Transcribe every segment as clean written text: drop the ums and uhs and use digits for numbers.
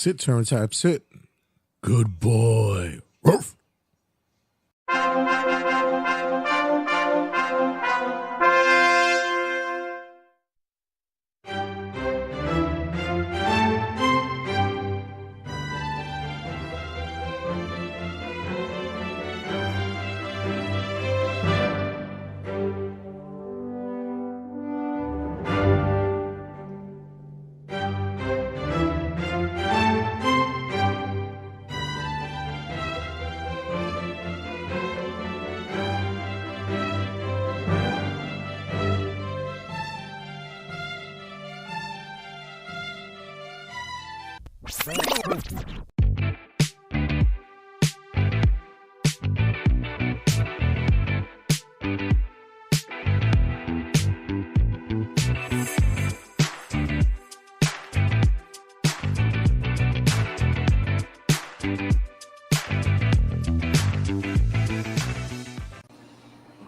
sit, turn tap, sit. Good boy. Ruff.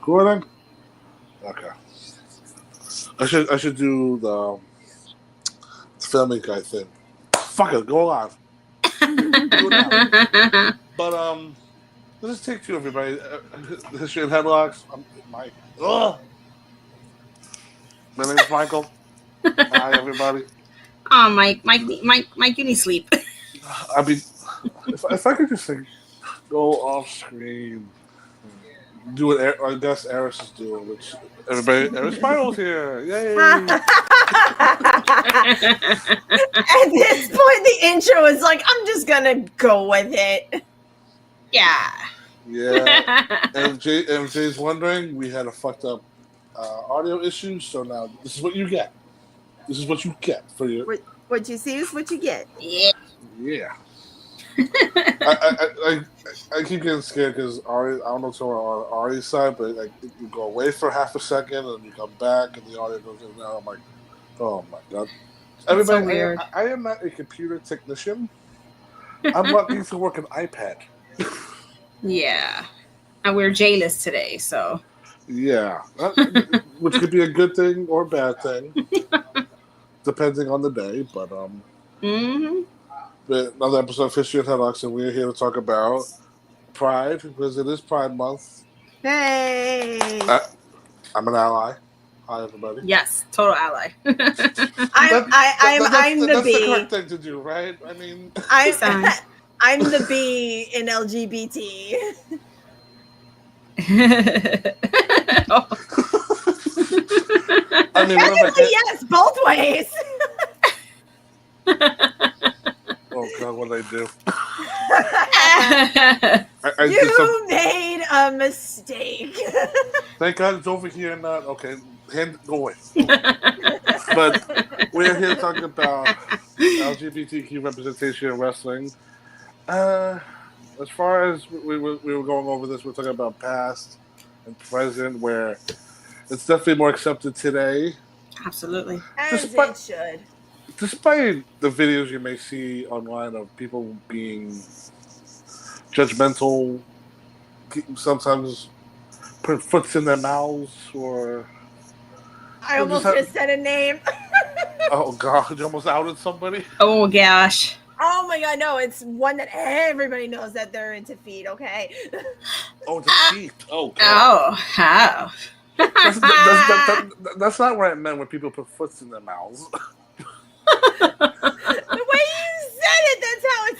Recording? Okay. I should do the filming guy thing. Fuck it, go live. Do it now. But let's take two, everybody. The history of Headlocks. I'm Mike. Ugh. My name is Michael. Hi, everybody. Oh, Mike, you need sleep. I mean, if I could just go off screen, do what I guess Eris is doing, which everybody, Eris Spiral's here, yay! At this point, the intro is like, I'm just gonna go with it. Yeah. MJ's wondering, we had a fucked up audio issue, so now this is what you get. This is what you get for your. What you see is what you get. Yeah. I keep getting scared because Ari, I don't know if someone on Ari's side, but like you go away for half a second and you come back and the audio goes in and out. I'm like, oh my god! Everybody, so weird. I am not a computer technician. I'm lucky to work an iPad. Yeah, and we're jailers today, so yeah, which could be a good thing or a bad thing, depending on the day. But another episode of History of Headlocks, and we're here to talk about Pride because it is Pride Month. Hey! I'm an ally. Hi, everybody. yes, total ally. I'm the That's B. the correct thing to do, right? I mean, I'm the B in LGBT. Oh. I mean, Technically, yes, both ways. oh god, what did I do? You made a mistake. Thank God it's over here and not okay. Go away. But we're here talking about LGBTQ representation in wrestling. As far as we were going over this, we're talking about past and present, where it's definitely more accepted today. Absolutely. As it should. Despite the videos you may see online of people being judgmental, sometimes put foots in their mouths, or I almost just said a name. Oh god, you almost outed somebody? Oh gosh. Oh my god, no, it's one that everybody knows that they're into feet, okay? Oh, the feet. Oh god. Oh, how? That's not what I meant when people put foots in their mouths. The way you said it, that's how it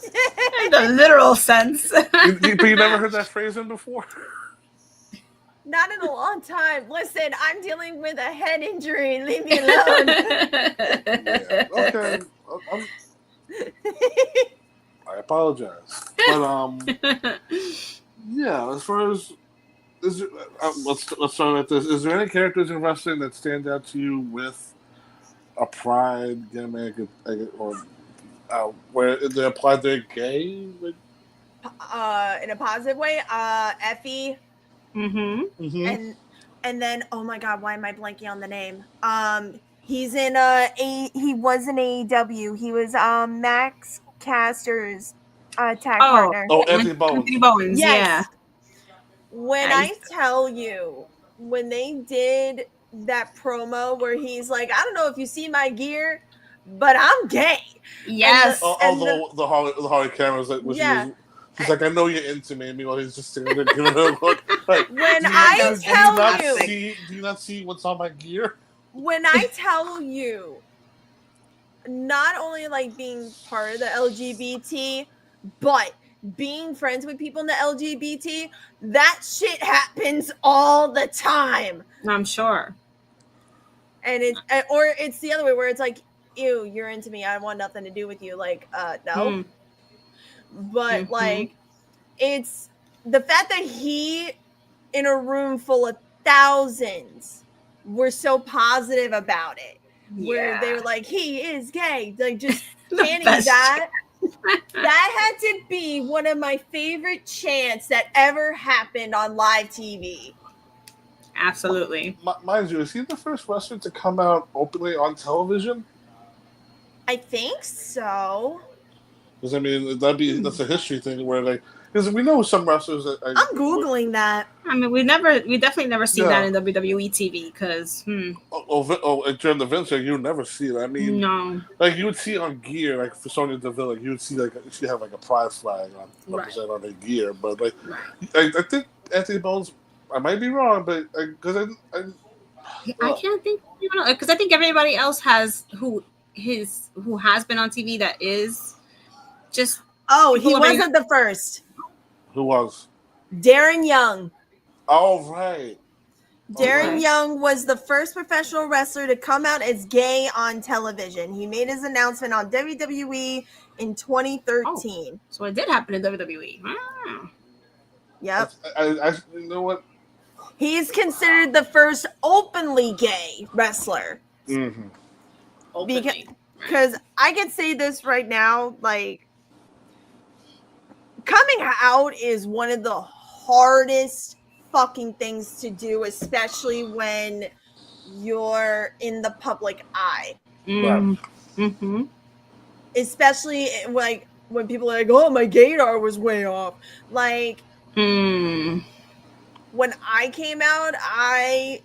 sounded. In the literal sense. But you never heard that phrase in before? Not in a long time. Listen, I'm dealing with a head injury. Leave me alone. Yeah, okay. I apologize. But yeah, as far as let's start with this. Is there any characters in wrestling that stand out to you with a pride gimmick, or where they apply their gay? In a positive way, Effie. Mm-hmm. And then, oh my god, why am I blanking on the name? He's in he was in AEW. He was Max Caster's tag partner. Oh, Anthony Bowens. Anthony Bowens, yes. Yeah. When I tell you, when they did that promo where he's like, I don't know if you see my gear, but I'm gay. Yes. The Holly cameras like when she's like, I know you're into me. Meanwhile, he's just sitting there giving her a look. Like, When do you not see what's on my gear? When I tell you, not only like being part of the LGBT, but being friends with people in the LGBT, that shit happens all the time. I'm sure. And it's the other way where it's like, ew, you're into me. I want nothing to do with you. Like, no. But like, it's the fact that he, in a room full of thousands, were so positive about it. Where they were like, he is gay. Like, just chanting that. That had to be one of my favorite chants that ever happened on live TV. Absolutely. Mind you, is he the first wrestler to come out openly on television? I think so. Because I mean, that's a history thing where because we know some wrestlers that I'm googling that. I mean, we definitely never see that in WWE TV because during the Vince, you would never see it. I mean, no, like you would see on gear, like for Sonya Deville, like you would see she have like a pride flag represented on her gear, but like I think Anthony Bones, I might be wrong, but because I can't think, because I think everybody else has who has been on TV that is just. Oh, he wasn't the first. Who was? Darren Young. Oh, right. Darren Young was the first professional wrestler to come out as gay on television. He made his announcement on WWE in 2013. So it did happen in WWE. Wow. Yep. You know what? He's considered the first openly gay wrestler. Mm-hmm. Because I can say this right now, like, coming out is one of the hardest fucking things to do, especially when you're in the public eye. Mm-hmm. Especially like when people are like, oh, my gaydar was way off. Like, when I came out, I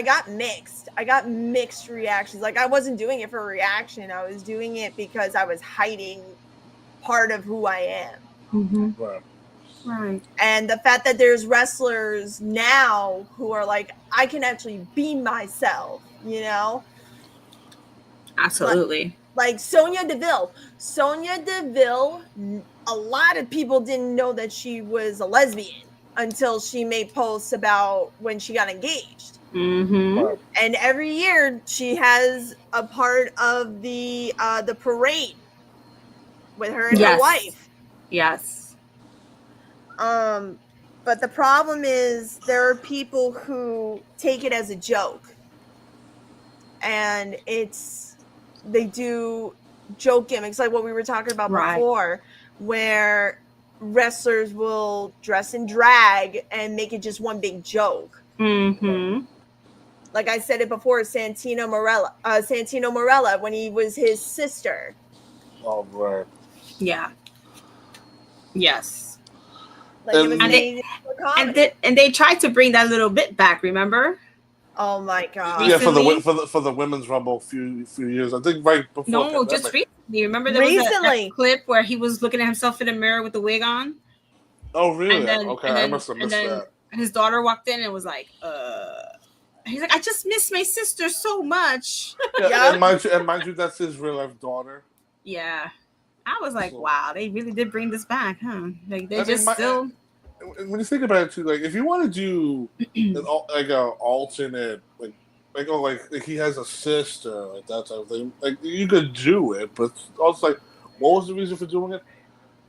got mixed. I got mixed reactions. Like, I wasn't doing it for a reaction. I was doing it because I was hiding part of who I am. Mm-hmm. Right. And the fact that there's wrestlers now who are like, I can actually be myself, you know? Absolutely. Like Sonya Deville. Sonya Deville, a lot of people didn't know that she was a lesbian until she made posts about when she got engaged. Mm-hmm. And every year she has a part of the parade with her and her wife. Yes. But the problem is there are people who take it as a joke. And they do joke gimmicks like what we were talking about before, where wrestlers will dress in drag and make it just one big joke. Mm-hmm. Like I said it before, Santino Marella when he was his sister. Oh, right. Yeah. Yes. Like and they tried to bring that little bit back, remember? Oh my god! Yeah, for the women's rumble a few years. I think right before. No, just recently. Remember there was that clip where he was looking at himself in the mirror with the wig on. Oh really? I must have missed that. His daughter walked in and was like, He's like, I just miss my sister so much. Yeah, and mind you, that's his real life daughter. Yeah. I was like, wow, they really did bring this back, huh? Like they still. When you think about it too, like if you want to do like a alternate, like he has a sister, like that type of thing, like you could do it, but also like, what was the reason for doing it?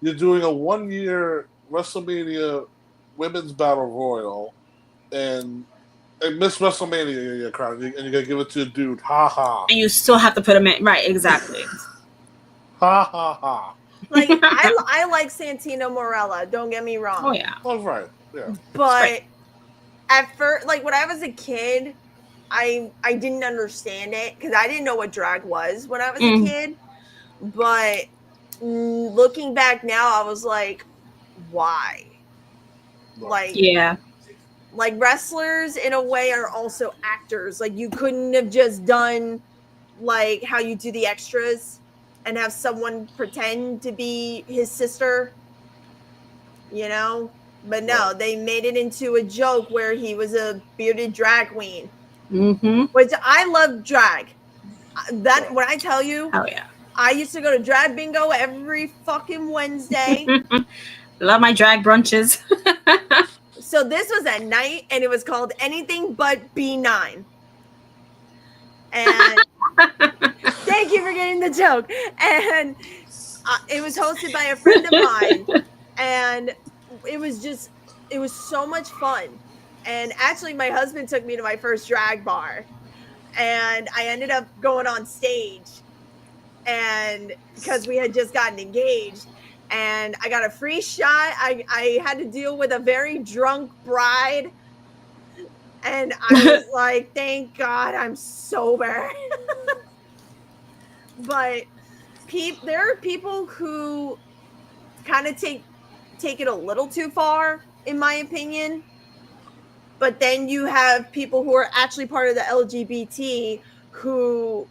You're doing a 1 year WrestleMania Women's Battle Royal, and Miss WrestleMania your crown, and you gotta give it to a dude, ha ha. And you still have to put him in, right? Exactly. Ha ha ha. Like I like Santino Marella. Don't get me wrong. Oh yeah. Oh right. Yeah. But at first, like when I was a kid, I didn't understand it because I didn't know what drag was when I was a kid. But looking back now, I was like, why? Like yeah. Like wrestlers in a way are also actors. Like you couldn't have just done like how you do the extras and have someone pretend to be his sister, you know? But no, they made it into a joke where he was a bearded drag queen, which I love drag. That when I tell you, oh yeah, I used to go to drag bingo every fucking Wednesday. Love my drag brunches. So this was at night, and it was called Anything But B9. And thank you for getting the joke. And it was hosted by a friend of mine, and it was so much fun. And actually, my husband took me to my first drag bar, and I ended up going on stage, and because we had just gotten engaged, and I got a free shot. I had to deal with a very drunk bride, and I was like, thank God I'm sober. But there are people who kind of take it a little too far, in my opinion. But then you have people who are actually part of the LGBT who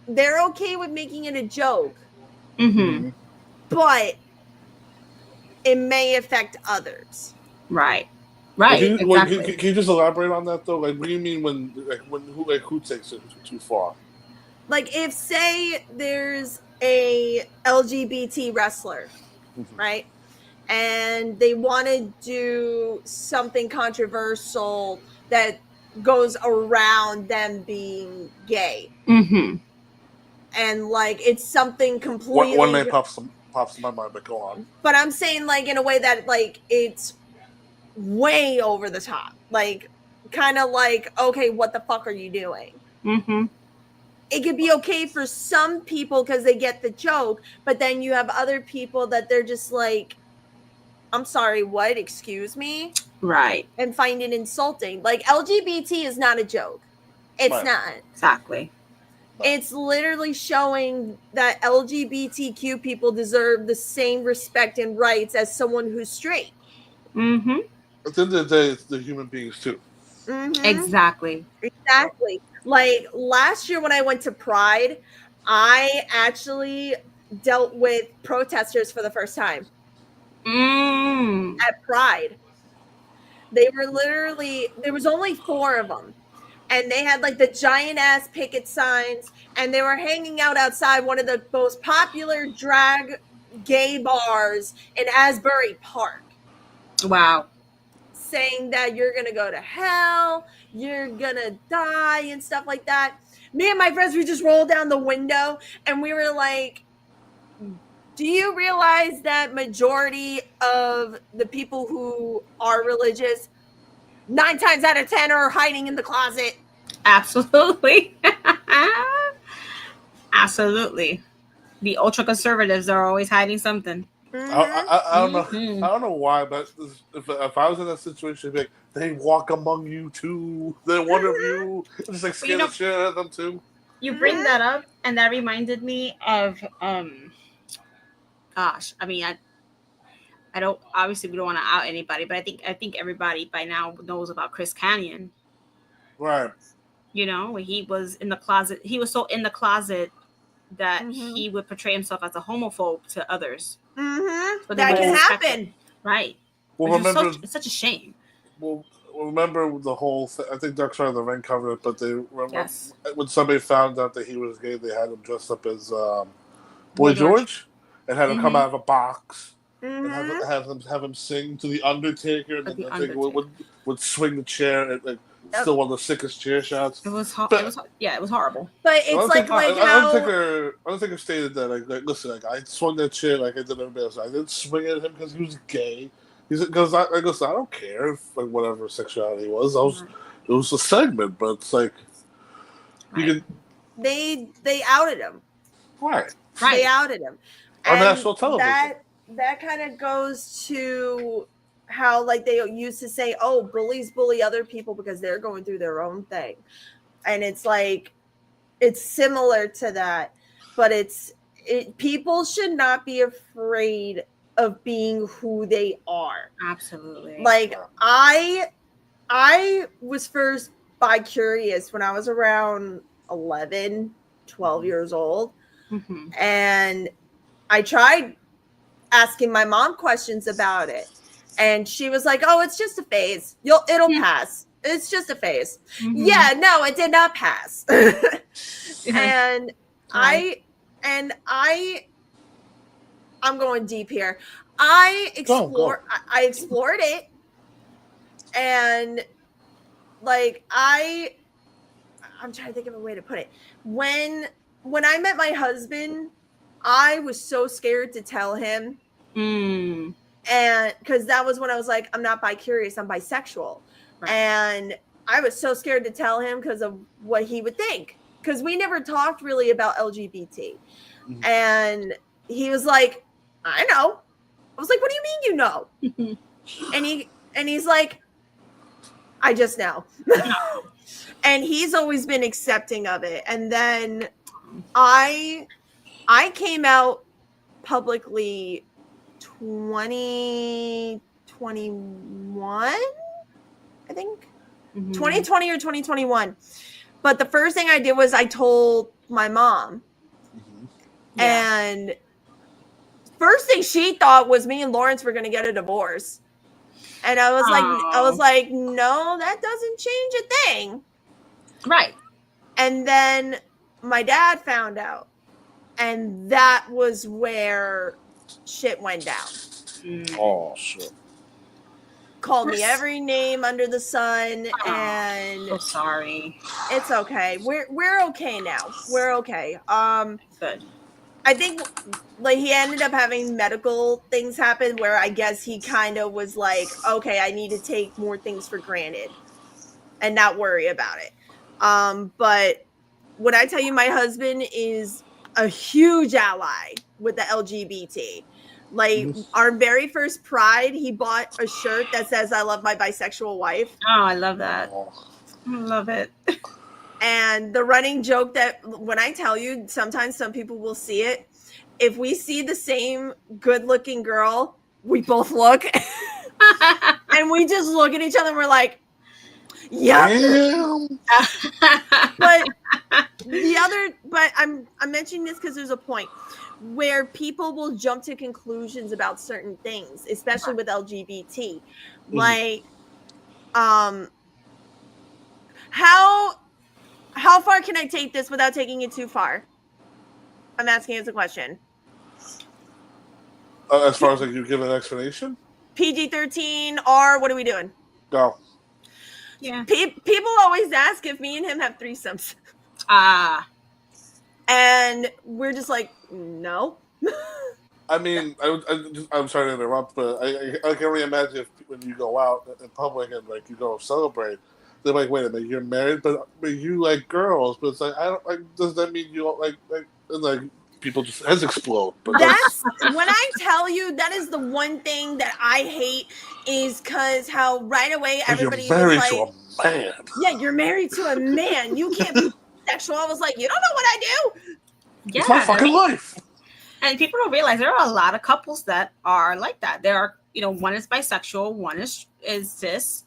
they're okay with making it a joke, but it may affect others. Right. Exactly. Can you just elaborate on that though? Like, what do you mean who takes it too far? Like, if say there's a LGBT wrestler, right? And they want to do something controversial that goes around them being gay. And like it's something completely. One name pops in my mind, but go on. But I'm saying like in a way that like it's way over the top, like kind of like, okay, what the fuck are you doing? It could be okay for some people because they get the joke, but then you have other people that they're just like, I'm sorry, what? Excuse me? Right. And find it insulting. Like, LGBT is not a joke. It's not. Exactly. It's literally showing that LGBTQ people deserve the same respect and rights as someone who's straight. At the end of the day, it's the human beings too. Exactly. Like last year when I went to Pride, I actually dealt with protesters for the first time. At Pride. They were literally, there was only 4 of them. And they had like the giant ass picket signs, and they were hanging out outside one of the most popular drag gay bars in Asbury Park. Wow. Saying that you're going to go to hell, you're going to die and stuff like that. Me and my friends, we just rolled down the window and we were like, do you realize that majority of the people who are religious, 9 times out of 10 are hiding in the closet? Absolutely. Absolutely. The ultra conservatives are always hiding something. I don't know. I don't know why, but if I was in that situation, I'd be like, they walk among you too. They're one of you. Just like scare the shit out of them too. You bring that up, and that reminded me of gosh, I mean, I don't, obviously we don't want to out anybody, but I think everybody by now knows about Chris Canyon. Right. You know, when he was in the closet, he was so in the closet that he would portray himself as a homophobe to others. So that can happen. Right. Well, remember, it's such a shame. Well, remember the whole I think Dark Side of the Ring covered it, but they remember when somebody found out that he was gay, they had him dressed up as Boy George and had him come out of a box and have him sing to the Undertaker, and then the Undertaker would swing the chair and still one of the sickest chair shots. It was it was horrible. But it's Undertaker stated that like listen, like I swung that chair like I did everybody else. I didn't swing at him because he was gay. Because I don't care if like whatever sexuality was. It was a segment, but it's like you could. They outed him. Right. They outed him on national television. That kind of goes to how like they used to say, "Oh, bullies bully other people because they're going through their own thing," and it's like it's similar to that, but people should not be afraid of being who they are. Absolutely. Like I was first bi-curious when I was around 11, 12 years old. And I tried asking my mom questions about it. And she was like, oh, it's just a phase. It'll pass. It's just a phase. Yeah, no, it did not pass. And I'm going deep here. I explored it, and like I'm trying to think of a way to put it. When I met my husband, I was so scared to tell him. And because that was when I was like, I'm not bi-curious, I'm bisexual. Right. And I was so scared to tell him because of what he would think. Because we never talked really about LGBT. And he was like, I know. I was like, what do you mean you know? and he's like, I just know. And he's always been accepting of it. And then I came out publicly 2021, I think. 2020 or 2021. But the first thing I did was I told my mom. And first thing she thought was me and Lawrence were going to get a divorce. And I was like, no, that doesn't change a thing. Right. And then my dad found out. And that was where shit went down. Oh, shit. Called me every name under the sun. And so sorry. It's okay. We're okay now. We're okay. Good. I think like he ended up having medical things happen where I guess he kind of was like, okay, I need to take more things for granted and not worry about it. But when I tell you my husband is a huge ally with the LGBT. Like our very first Pride, he bought a shirt that says I love my bisexual wife. Oh, I love that. I love it. And the running joke that when I tell you, sometimes some people will see it. If we see the same good looking girl, we both look and we just look at each other and we're like, yeah. But I'm mentioning this because there's a point where people will jump to conclusions about certain things, especially with LGBT. Like, how far can I take this without taking it too far? I'm asking as a question. As far as like you give an explanation? PG-13, R, what are we doing? Go. Yeah. People always ask if me and him have threesomes. And we're just like, no. I mean, I'm sorry to interrupt, but I can only imagine if when you go out in public and like you go celebrate, they're like, wait a minute, you're married, but you like girls, but it's like I don't like. Does that mean you don't like people just heads explode? But that's when I tell you that is the one thing that I hate is because how right away everybody you're married was to like, a man. Yeah, you're married to a man. You can't be sexual. I was like, you don't know what I do. Yeah, it's my fucking life. And people don't realize there are a lot of couples that are like that. There are, one is bisexual, one is cis,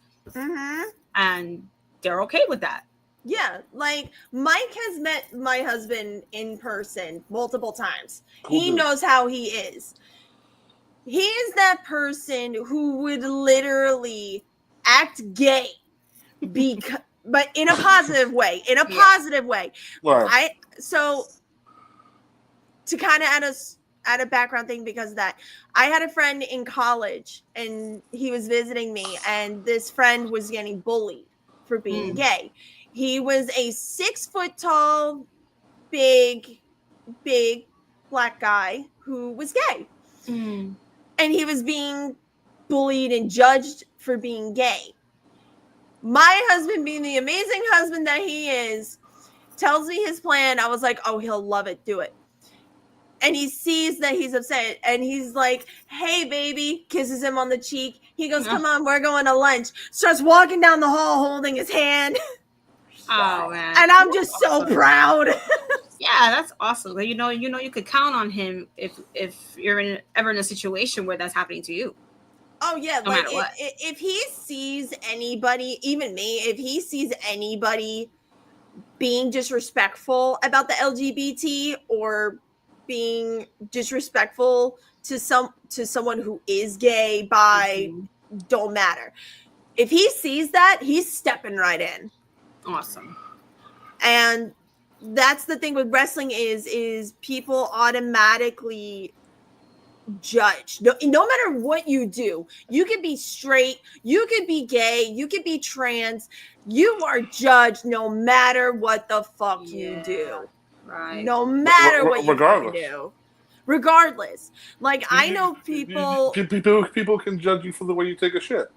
and they're okay with that. Yeah, like Mike has met my husband in person multiple times. He knows how he is. He is that person who would literally act gay, but in a positive way. Right. So to kind of add a background thing because of that, I had a friend in college and he was visiting me, and this friend was getting bullied for being gay. He was a 6 foot tall, big black guy who was gay. And he was being bullied and judged for being gay. My husband, being the amazing husband that he is, tells me his plan. I was like, oh, he'll love it. Do it. And he sees that he's upset. And he's like, hey, baby. Kisses him on the cheek. He goes, come on, we're going to lunch. Starts walking down the hall holding his hand. Oh, man. And I'm just so proud. Yeah, that's awesome. You know, you could count on him if you're ever in a situation where that's happening to you. Oh, yeah. No like matter what. If he sees anybody, even me, if he sees anybody being disrespectful about the LGBT or being disrespectful to someone who is gay, bi, don't matter. If he sees that, he's stepping right in. Awesome. And that's the thing with wrestling is people automatically judge. No matter what you do, you could be straight, you could be gay, you could be trans, you are judged no matter what the fuck you do. Right. No matter what you regardless. do. Regardless. Like, I know people... People can judge you for the way you take a shit.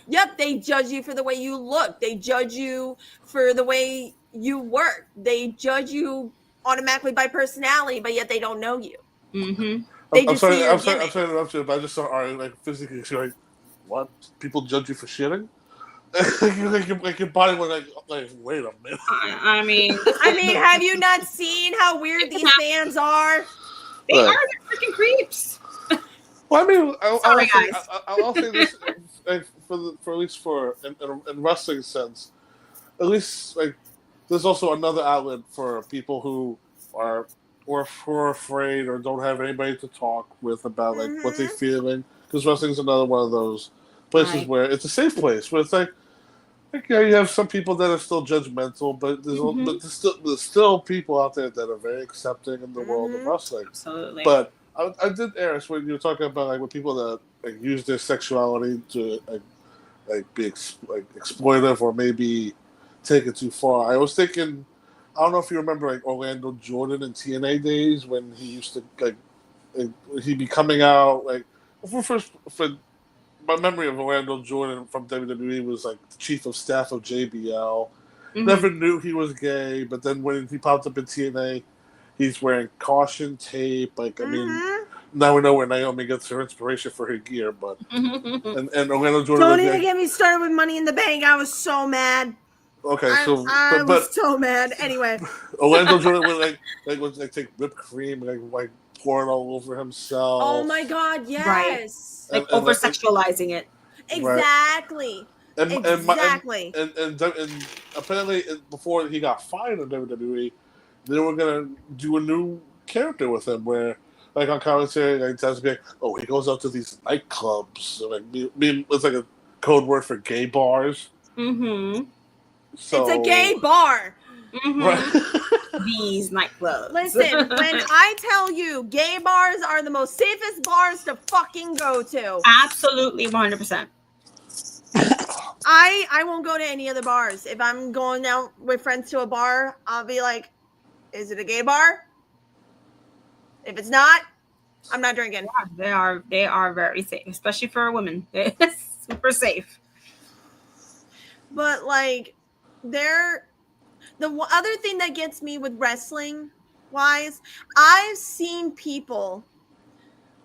Yep, they judge you for the way you look. They judge you for the way you work. They judge you automatically by personality, but yet they don't know you. Mm-hmm. I'm sorry to interrupt you, but I just saw like physically, like, what? People judge you for shitting? like your body was like, wait a minute. I mean, have you not seen how weird these fans are? They are freaking creeps. Well, I mean, I'll say this, like, for at least in wrestling sense, at least like there's also another outlet for people who are afraid or don't have anybody to talk with about like what they're feeling, because wrestling's another one of those places where it's a safe place where it's like yeah, you have some people that are still judgmental, but there's still people out there that are very accepting in the world of wrestling. Absolutely. But I did, Eris, when you were talking about like with people that like use their sexuality to like be exploitive or maybe take it too far. I was thinking, I don't know if you remember like Orlando Jordan in TNA days when he used to like he'd be coming out like for my memory of Orlando Jordan from WWE was like the chief of staff of JBL. Mm-hmm. Never knew he was gay, but then when he popped up in TNA, he's wearing caution tape. Like, I mean, now we know where Naomi gets her inspiration for her gear, but and Orlando Jordan. Don't even get me started with Money in the Bank. I was so mad. Okay, I was so mad. Anyway, Orlando Jordan would take whipped cream, like pour it all over himself. Oh my God, yes. Right. Like over sexualizing it. Exactly. Right. Exactly. And apparently before he got fired in WWE, they were gonna do a new character with him where, like on commentary, like to be like, oh, he goes out to these nightclubs, so, like it's like a code word for gay bars. Mm-hmm. So, it's a gay bar. Mm-hmm. Right. These nightclubs. Listen, when I tell you gay bars are the most safest bars to fucking go to. Absolutely, 100%. I won't go to any other bars. If I'm going out with friends to a bar, I'll be like, is it a gay bar? If it's not, I'm not drinking. Yeah, they are very safe, especially for women. They're super safe. But like, the other thing that gets me with wrestling wise, I've seen people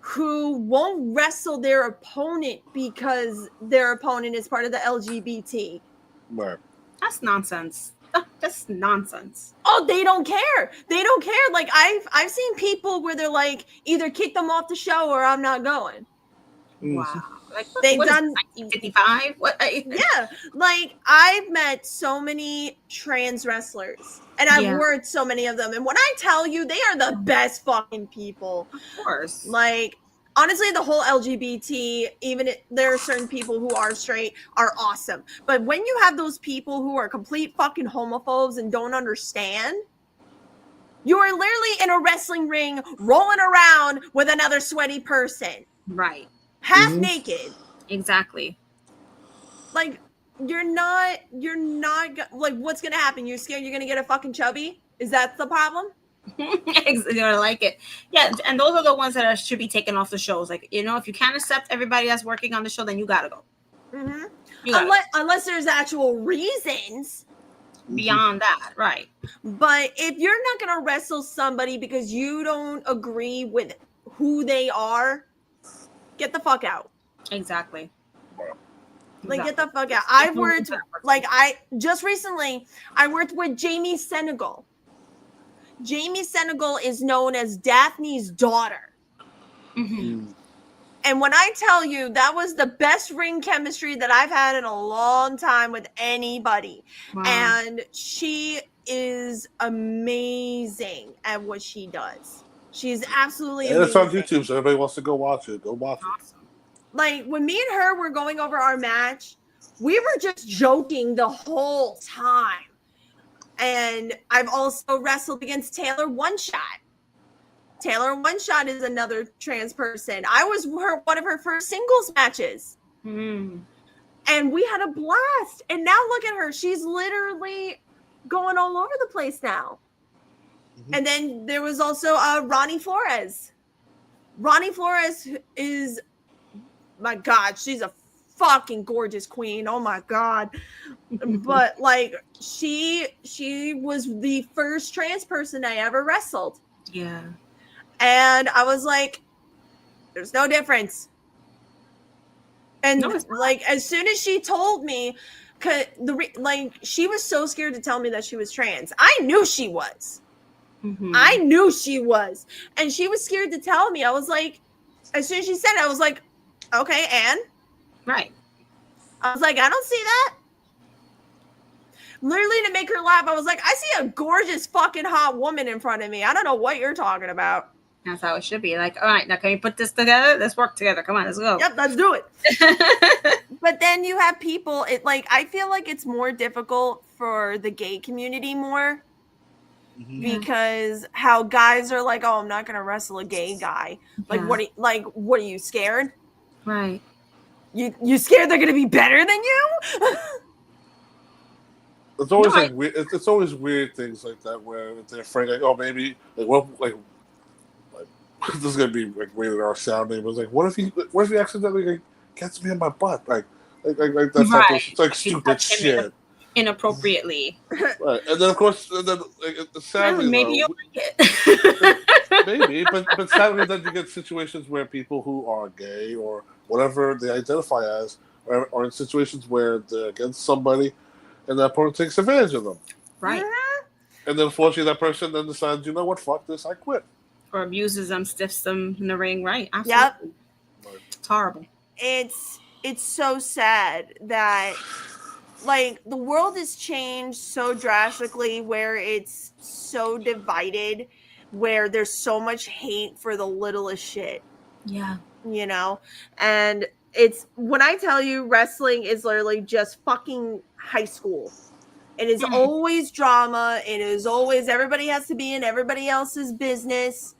who won't wrestle their opponent because their opponent is part of the LGBT. Right. That's nonsense. That's nonsense. Oh, they don't care. They don't care. Like I've seen people where they're like, either kick them off the show or I'm not going. Wow. Like, they've done 1955. What? Yeah, like I've met so many trans wrestlers, and I've worked so many of them. And when I tell you, they are the best fucking people. Of course. Like honestly, the whole LGBT, even if there are certain people who are straight, are awesome. But when you have those people who are complete fucking homophobes and don't understand, you are literally in a wrestling ring rolling around with another sweaty person. Right. Half naked. Exactly. Like, you're not, like, what's going to happen? You're scared you're going to get a fucking chubby? Is that the problem? I like it. Yeah, and those are the ones that should be taken off the shows. Like, you know, if you can't accept everybody that's working on the show, then you gotta go. Mm-hmm. Unless there's actual reasons. Beyond that, right. But if you're not going to wrestle somebody because you don't agree with who they are, get the fuck out. Exactly. Like, get the fuck out. I've worked, like, just recently, I worked with Jamie Senegal. Jamie Senegal is known as Daphne's daughter. Mm-hmm. And when I tell you that was the best ring chemistry that I've had in a long time with anybody. Wow. And she is amazing at what she does. She's absolutely And amazing. it's on YouTube, so everybody wants to go watch it. Go watch it. Awesome. Like, when me and her were going over our match, we were just joking the whole time. And I've also wrestled against Taylor One Shot. Taylor One Shot is another trans person. I was one of her first singles matches. Mm. And we had a blast. And now look at her. She's literally going all over the place now. Mm-hmm. And then there was also Ronnie Flores. Ronnie Flores is, my God, she's a fucking gorgeous queen. Oh my God. But like, she was the first trans person I ever wrestled. Yeah. And I was like, there's no difference. And like, as soon as she told me, she was so scared to tell me that she was trans. I knew she was. Mm-hmm. I knew she was. And she was scared to tell me. I was like, as soon as she said it, I was like, okay, and? Right. I was like, I don't see that. Literally, to make her laugh, I was like, I see a gorgeous fucking hot woman in front of me. I don't know what you're talking about. That's how it should be. Like, all right, now can we put this together? Let's work together. Come on, let's go. Yep, let's do it. But then you have people, I feel like it's more difficult for the gay community more. Mm-hmm. Because how guys are like, oh, I'm not going to wrestle a gay guy. Like, yeah. What are you, scared? Right. You scared they're going to be better than you? It's always weird. It's always weird things like that where they're afraid, like, oh, maybe, this is gonna be like rated R sounding, but like, what if he accidentally gets me in my butt? Like that's right. It's like stupid shit. Inappropriately. Right, and then of course, sadly, maybe you like it. Maybe, but sadly, then you get situations where people who are gay or whatever they identify as are in situations where they're against somebody, and that person takes advantage of them. Right. And then unfortunately, that person then decides, you know what, fuck this, I quit. Or abuses them, stiffs them in the ring, right? Absolutely. Yep. It's horrible. It's so sad that like the world has changed so drastically where it's so divided, where there's so much hate for the littlest shit. Yeah. You know? And it's, when I tell you, wrestling is literally just fucking high school. It is always drama. It is always, everybody has to be in everybody else's business,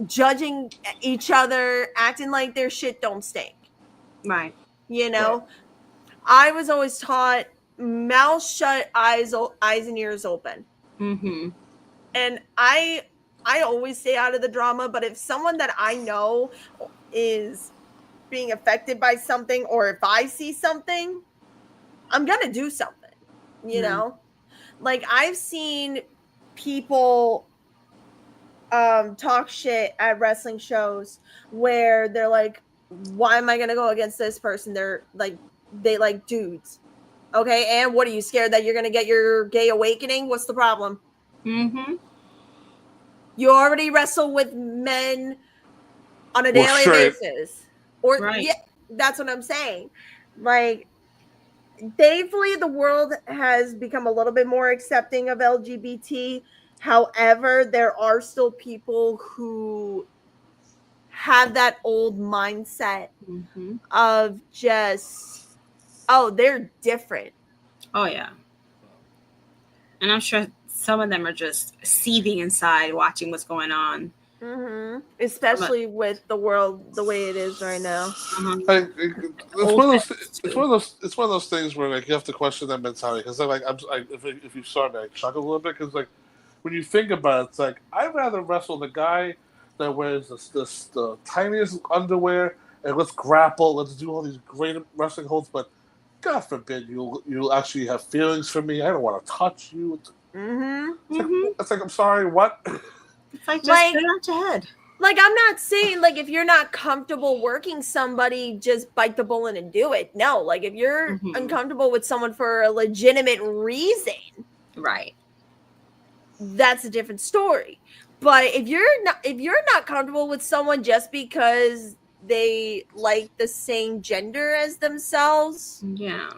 judging each other, acting like their shit don't stink. Right. You know? Right. I was always taught mouth shut, eyes and ears open. Mm-hmm. And I always stay out of the drama, but if someone that I know is being affected by something, or if I see something, I'm gonna do something. You know, like I've seen people talk shit at wrestling shows where they're like, why am I going to go against this person? They like dudes. Okay. And what, are you scared that you're going to get your gay awakening? What's the problem? Mm-hmm. You already wrestle with men on a daily basis. Or right. Yeah, that's what I'm saying. Like, thankfully, the world has become a little bit more accepting of LGBT. However, there are still people who have that old mindset of just, oh, they're different. Oh, yeah. And I'm sure some of them are just seething inside watching what's going on. Mm-hmm. Especially with the world the way it is right now. It's one of those things where like you have to question that mentality, because like if you saw me, I chuckle a little bit, because like when you think about it, it's like I'd rather wrestle the guy that wears the tiniest underwear and let's grapple, let's do all these great wrestling holds, but God forbid you'll actually have feelings for me. I don't want to touch you. It's like I'm sorry, what? It's like, just get out your head. Like, I'm not saying, like, if you're not comfortable working somebody, just bite the bullet and do it. No, like, if you're uncomfortable with someone for a legitimate reason, right, that's a different story. But if you're not comfortable with someone just because they like the same gender as themselves. Yeah.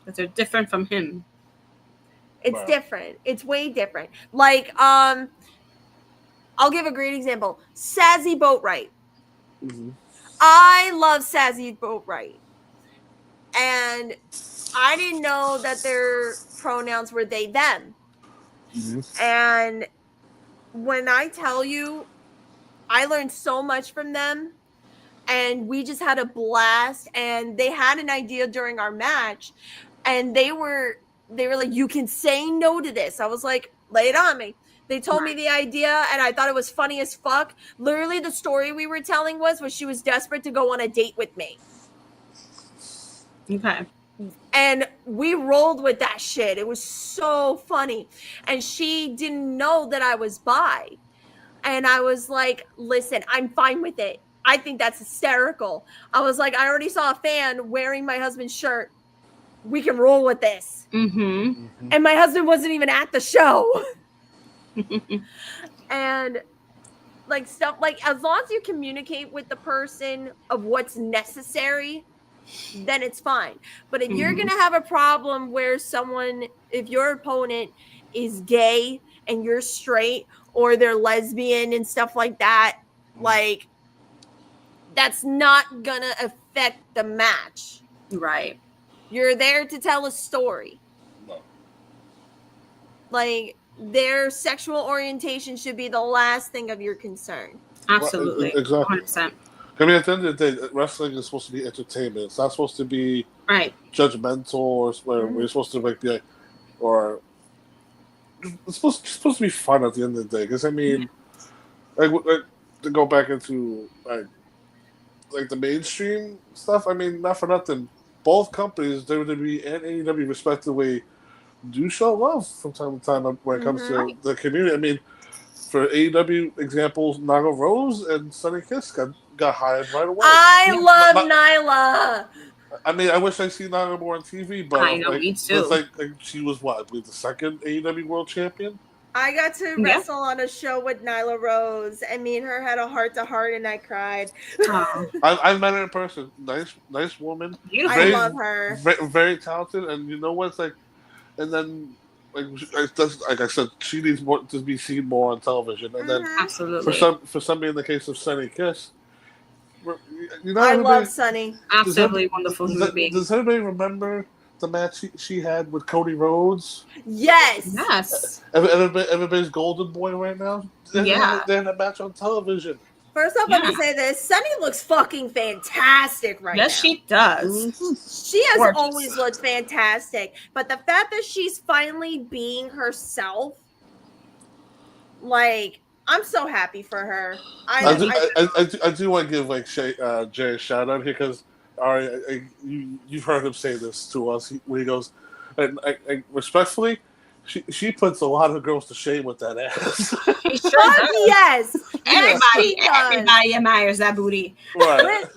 But they're different from him. It's Wow. different. It's way different. Like, I'll give a great example. Sassy Boatwright. Mm-hmm. I love Sassy Boatwright. And I didn't know that their pronouns were they, them. Mm-hmm. And when I tell you, I learned so much from them. And we just had a blast. And they had an idea during our match. And they were like, you can say no to this. I was like, lay it on me. They told me the idea, and I thought it was funny as fuck. Literally, the story we were telling was she was desperate to go on a date with me. Okay. And we rolled with that shit. It was so funny. And she didn't know that I was bi. And I was like, listen, I'm fine with it. I think that's hysterical. I was like, I already saw a fan wearing my husband's shirt. We can roll with this. Mm-hmm. And my husband wasn't even at the show. And like stuff like, as long as you communicate with the person of what's necessary, then it's fine. But if you're gonna have a problem where if your opponent is gay and you're straight, or they're lesbian and stuff like that, like, that's not gonna affect the match. Right. You're there to tell a story. No. Like, their sexual orientation should be the last thing of your concern. Absolutely. Exactly. 100%. I mean, at the end of the day, wrestling is supposed to be entertainment. It's not supposed to be judgmental, or where we're supposed to like be like, or it's supposed to be fun at the end of the day. Because I mean, like to go back into like the mainstream stuff. I mean, not for nothing, both companies, WWE and AEW, respectively, do show love from time to time when it comes to the community. I mean, for AEW examples, Nyla Rose and Sunny Kiss got hired right away. I love Nyla. I mean, I wish I'd seen Nyla more on TV, but I know, me too. It's like she was what, I believe, the second AEW World Champion. I got to wrestle on a show with Nyla Rose, and me and her had a heart-to-heart, and I cried. I met her in person. Nice woman. I love her. Very talented, and you know what? It's like, and then like I said, she needs more to be seen more on television. And then absolutely, for somebody in the case of Sunny Kiss, you know, I love Sunny. Absolutely wonderful human being. Does anybody remember the match she had with Cody Rhodes? Yes. Everybody's golden boy right now. They're in a match on television. First off, let me say this: Sunny looks fucking fantastic right now. Yes, she does. She has always looked fantastic, but the fact that she's finally being herself, like, I'm so happy for her. I do want to give like Jay a shout out here, because you've heard him say this to us when he goes, and respectfully, she puts a lot of girls to shame with that ass. Yes, everybody admires that booty. Right. Listen,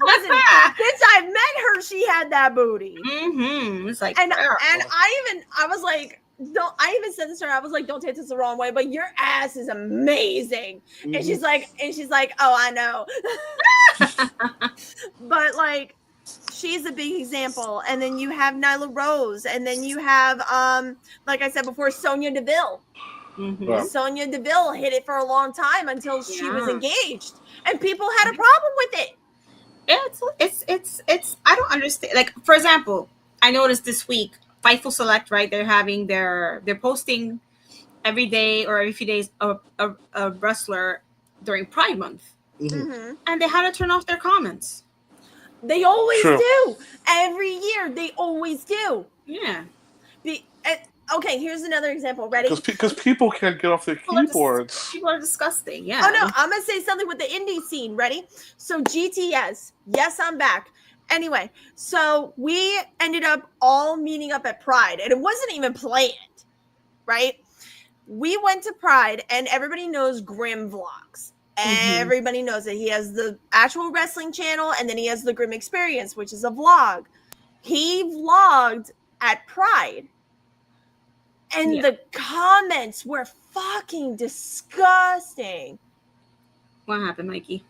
since I met her, she had that booty. It's like, and I was like, don't. I even said this to her. I was like, don't take this the wrong way, but your ass is amazing. And she's like, oh, I know. But like, she's a big example. And then you have Nyla Rose, and then you have, like I said before, Sonya Deville. Sonya Deville hit it for a long time until she was engaged, and people had a problem with it. It's. I don't understand. Like, for example, I noticed this week, Fightful Select, right? They're posting every day or every few days a wrestler during Pride Month, and they had to turn off their comments. They always do. Every year, they always do. Yeah. Okay, here's another example. Ready? Because people can't get off their keyboards. People are disgusting. Yeah. Oh no, I'm gonna say something with the indie scene. Ready? So GTS. Yes, I'm back. Anyway, so we ended up all meeting up at Pride, and it wasn't even planned, right? We went to Pride, and everybody knows Grim Vlogs. Everybody knows that he has the actual wrestling channel, and then he has the Grim Experience, which is a vlog. He vlogged at Pride, and the comments were fucking disgusting. What happened, Mikey?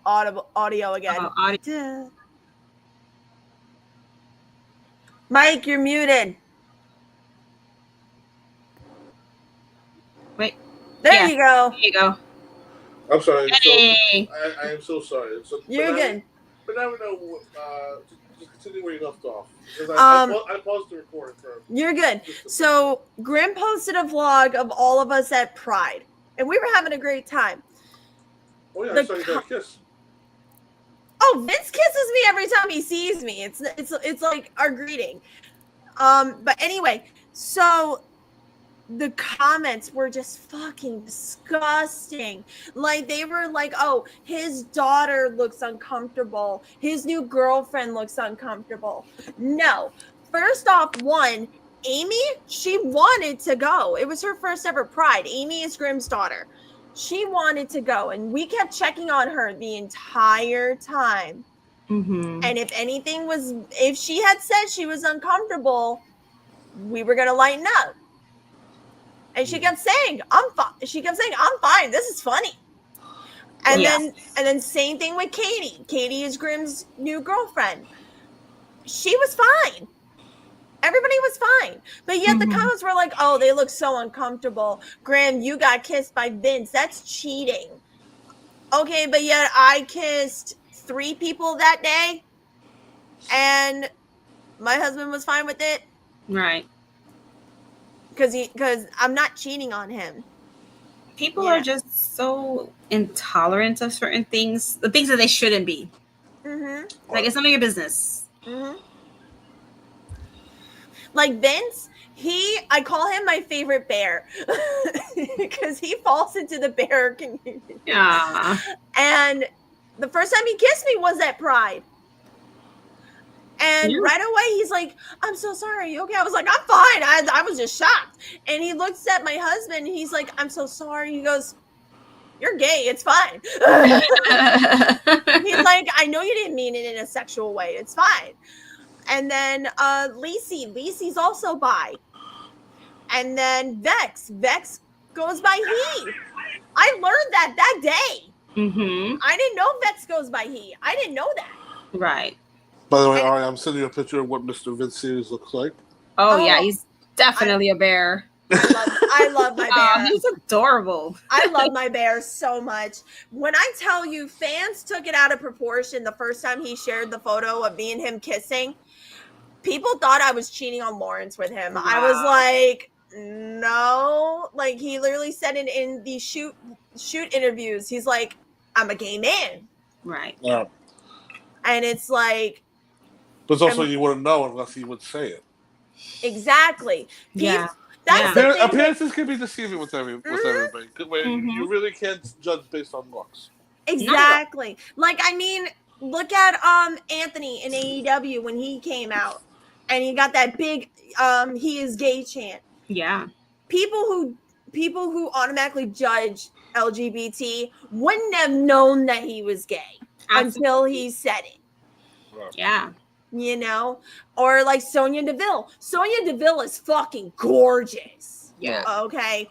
audio again. Audio. Duh. Mike, you're muted. Wait. There Yeah. you go. There you go. I'm sorry. Hey. I am so sorry. So, You're good. But now we know. Just continue where you left off. Because I paused the recording for. You're good. So Grim posted a vlog of all of us at Pride, and we were having a great time. Oh yeah, I saw you got a kiss. Oh, Vince kisses me every time he sees me. It's like our greeting. But anyway, so the comments were just fucking disgusting. Like, they were like, oh, his daughter looks uncomfortable. His new girlfriend looks uncomfortable. No. First off, one, Amy, she wanted to go. It was her first ever Pride. Amy is Grimm's daughter. She wanted to go, and we kept checking on her the entire time. Mm-hmm. And if she had said she was uncomfortable, we were going to lighten up. And she kept saying, I'm fine. This is funny. And then same thing with Katie. Katie is Grimm's new girlfriend. She was fine. Everybody was fine. But yet the comments were like, oh, they look so uncomfortable. Grimm, you got kissed by Vince. That's cheating. Okay, but yet I kissed 3 people that day. And my husband was fine with it. Right. Because I'm not cheating on him. People are just so intolerant of certain things, the things that they shouldn't be. Mm-hmm. Like, it's none of your business. Mm-hmm. Like Vince, I call him my favorite bear because he falls into the bear community. Yeah. And the first time he kissed me was at Pride. And right away, he's like, I'm so sorry. You okay? I was like, I'm fine. I was just shocked. And he looks at my husband and he's like, I'm so sorry. He goes, you're gay. It's fine. He's like, I know you didn't mean it in a sexual way. It's fine. And then Lacey's also bi. And then Vex goes by he. I learned that day. Mm-hmm. I didn't know Vex goes by he. I didn't know that. Right. By the way, Ari, I'm sending you a picture of what Mr. Vince Series looks like. Oh yeah, he's definitely a bear. I love my bear. He's adorable. I love my bear so much. When I tell you, fans took it out of proportion the first time he shared the photo of me and him kissing. People thought I was cheating on Lawrence with him. Wow. I was like, no. Like, he literally said it in the shoot interviews. He's like, I'm a gay man. Right. Yeah. And it's like, but also you wouldn't know unless he would say it. Exactly. Yeah. Appearances can be deceiving with everybody. You really can't judge based on looks. Exactly. Like, I mean, look at Anthony in AEW when he came out and he got that big he is gay chant. Yeah. People who automatically judge LGBT wouldn't have known that he was gay until he said it. Yeah. You know, or like Sonya Deville. Sonya Deville is fucking gorgeous. Yeah. Okay.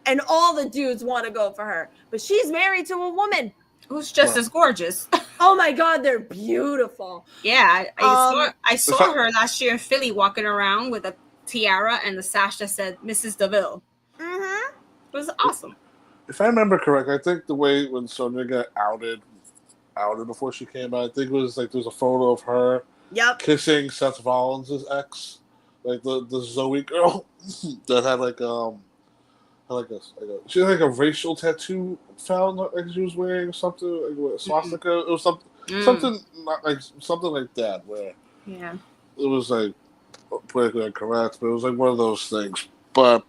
And all the dudes want to go for her, but she's married to a woman who's just as gorgeous. Oh my God, they're beautiful. Yeah. I saw her last year in Philly walking around with a tiara and the sash that said Mrs. Deville. Mm-hmm. It was awesome. If I remember correct, I think the way when Sonya got outed before she came out, I think it was like there's a photo of her kissing Seth Rollins' ex, like the Zoe girl that had she had like a racial tattoo found like she was wearing something like a swastika. It was something like that where it was like politically incorrect, but it was like one of those things. But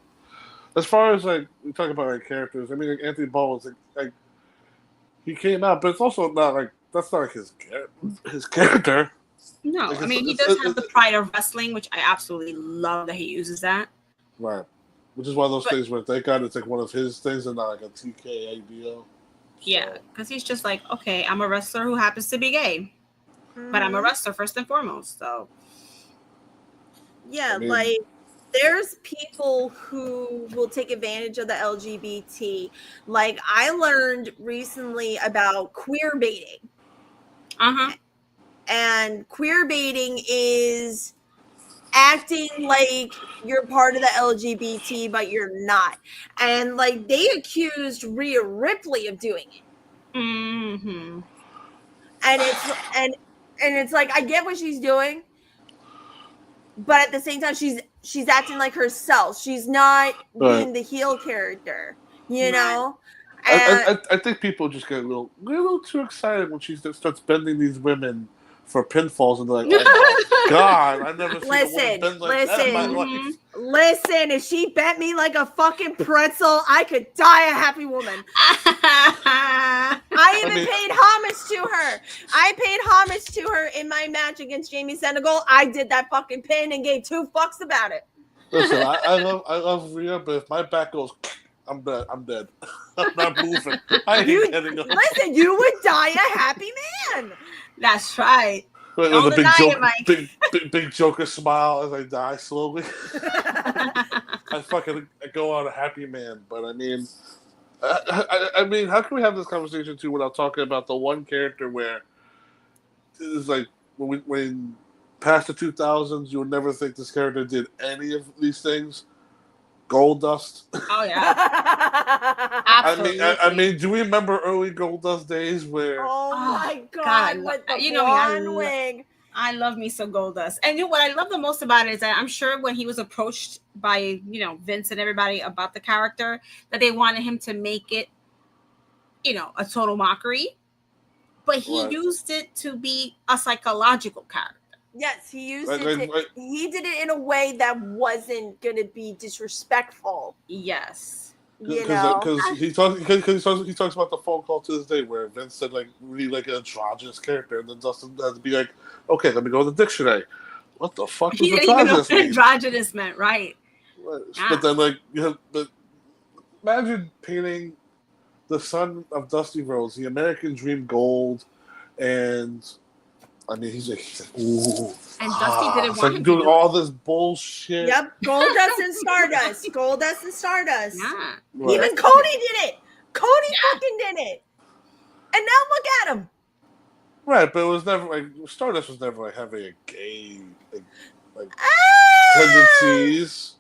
as far as like we talk about like characters, I mean like Anthony Ball was like he came out, but it's also not like that's not like his character. No, like, I mean he does have the pride of wrestling, which I absolutely love that he uses that. Right, which is one of those things where thank God it's like one of his things and not like a TK deal. Yeah, because he's just like, okay, I'm a wrestler who happens to be gay, but I'm a wrestler first and foremost. So yeah, I mean, like there's people who will take advantage of the LGBT. Like I learned recently about queer baiting. And queer baiting is acting like you're part of the LGBT, but you're not. And like they accused Rhea Ripley of doing it. Mm-hmm. And it's like I get what she's doing, but at the same time she's acting like herself. She's not being the heel character, you know. I think people just get a little too excited when she starts bending these women for pinfalls, and they're like, "Oh my god, I never seen a woman bend like that in my life." Listen, if she bent me like a fucking pretzel, I could die a happy woman. I paid homage to her. I paid homage to her in my match against Jamie Senegal. I did that fucking pin and gave 2 fucks about it. Listen, I love Rhea, but if my back goes, I'm dead. I'm not moving. I ain't getting up. Listen, you would die a happy man. That's right. With a big Joker smile as I die slowly. I go out a happy man. But I mean, how can we have this conversation too without talking about the one character where it's like when past the 2000s, you would never think this character did any of these things. Goldust. Oh yeah. Absolutely. I mean, do we remember early Goldust days where? Oh my god! With the blonde wig. I love me some Goldust, and what I love the most about it is that I'm sure when he was approached by Vince and everybody about the character, that they wanted him to make it, a total mockery, but he used it to be a psychological character. Yes, he used it. He did it in a way that wasn't going to be disrespectful. Yes, because he talks about the phone call to this day where Vince said like really like an androgynous character, and then Dustin had to be like, okay, let me go to the dictionary. What the fuck does androgynous mean? Androgynous meant right. But then but imagine painting the son of Dusty Rhodes, the American Dream gold, and I mean, he's like, ooh. And Dusty didn't want him doing all this bullshit. Yep, Goldust and Stardust. Goldust and Stardust. Yeah. Right. Even Cody did it. Cody fucking did it. And now look at him. Right, but it was never like Stardust was never like having a gay like tendencies.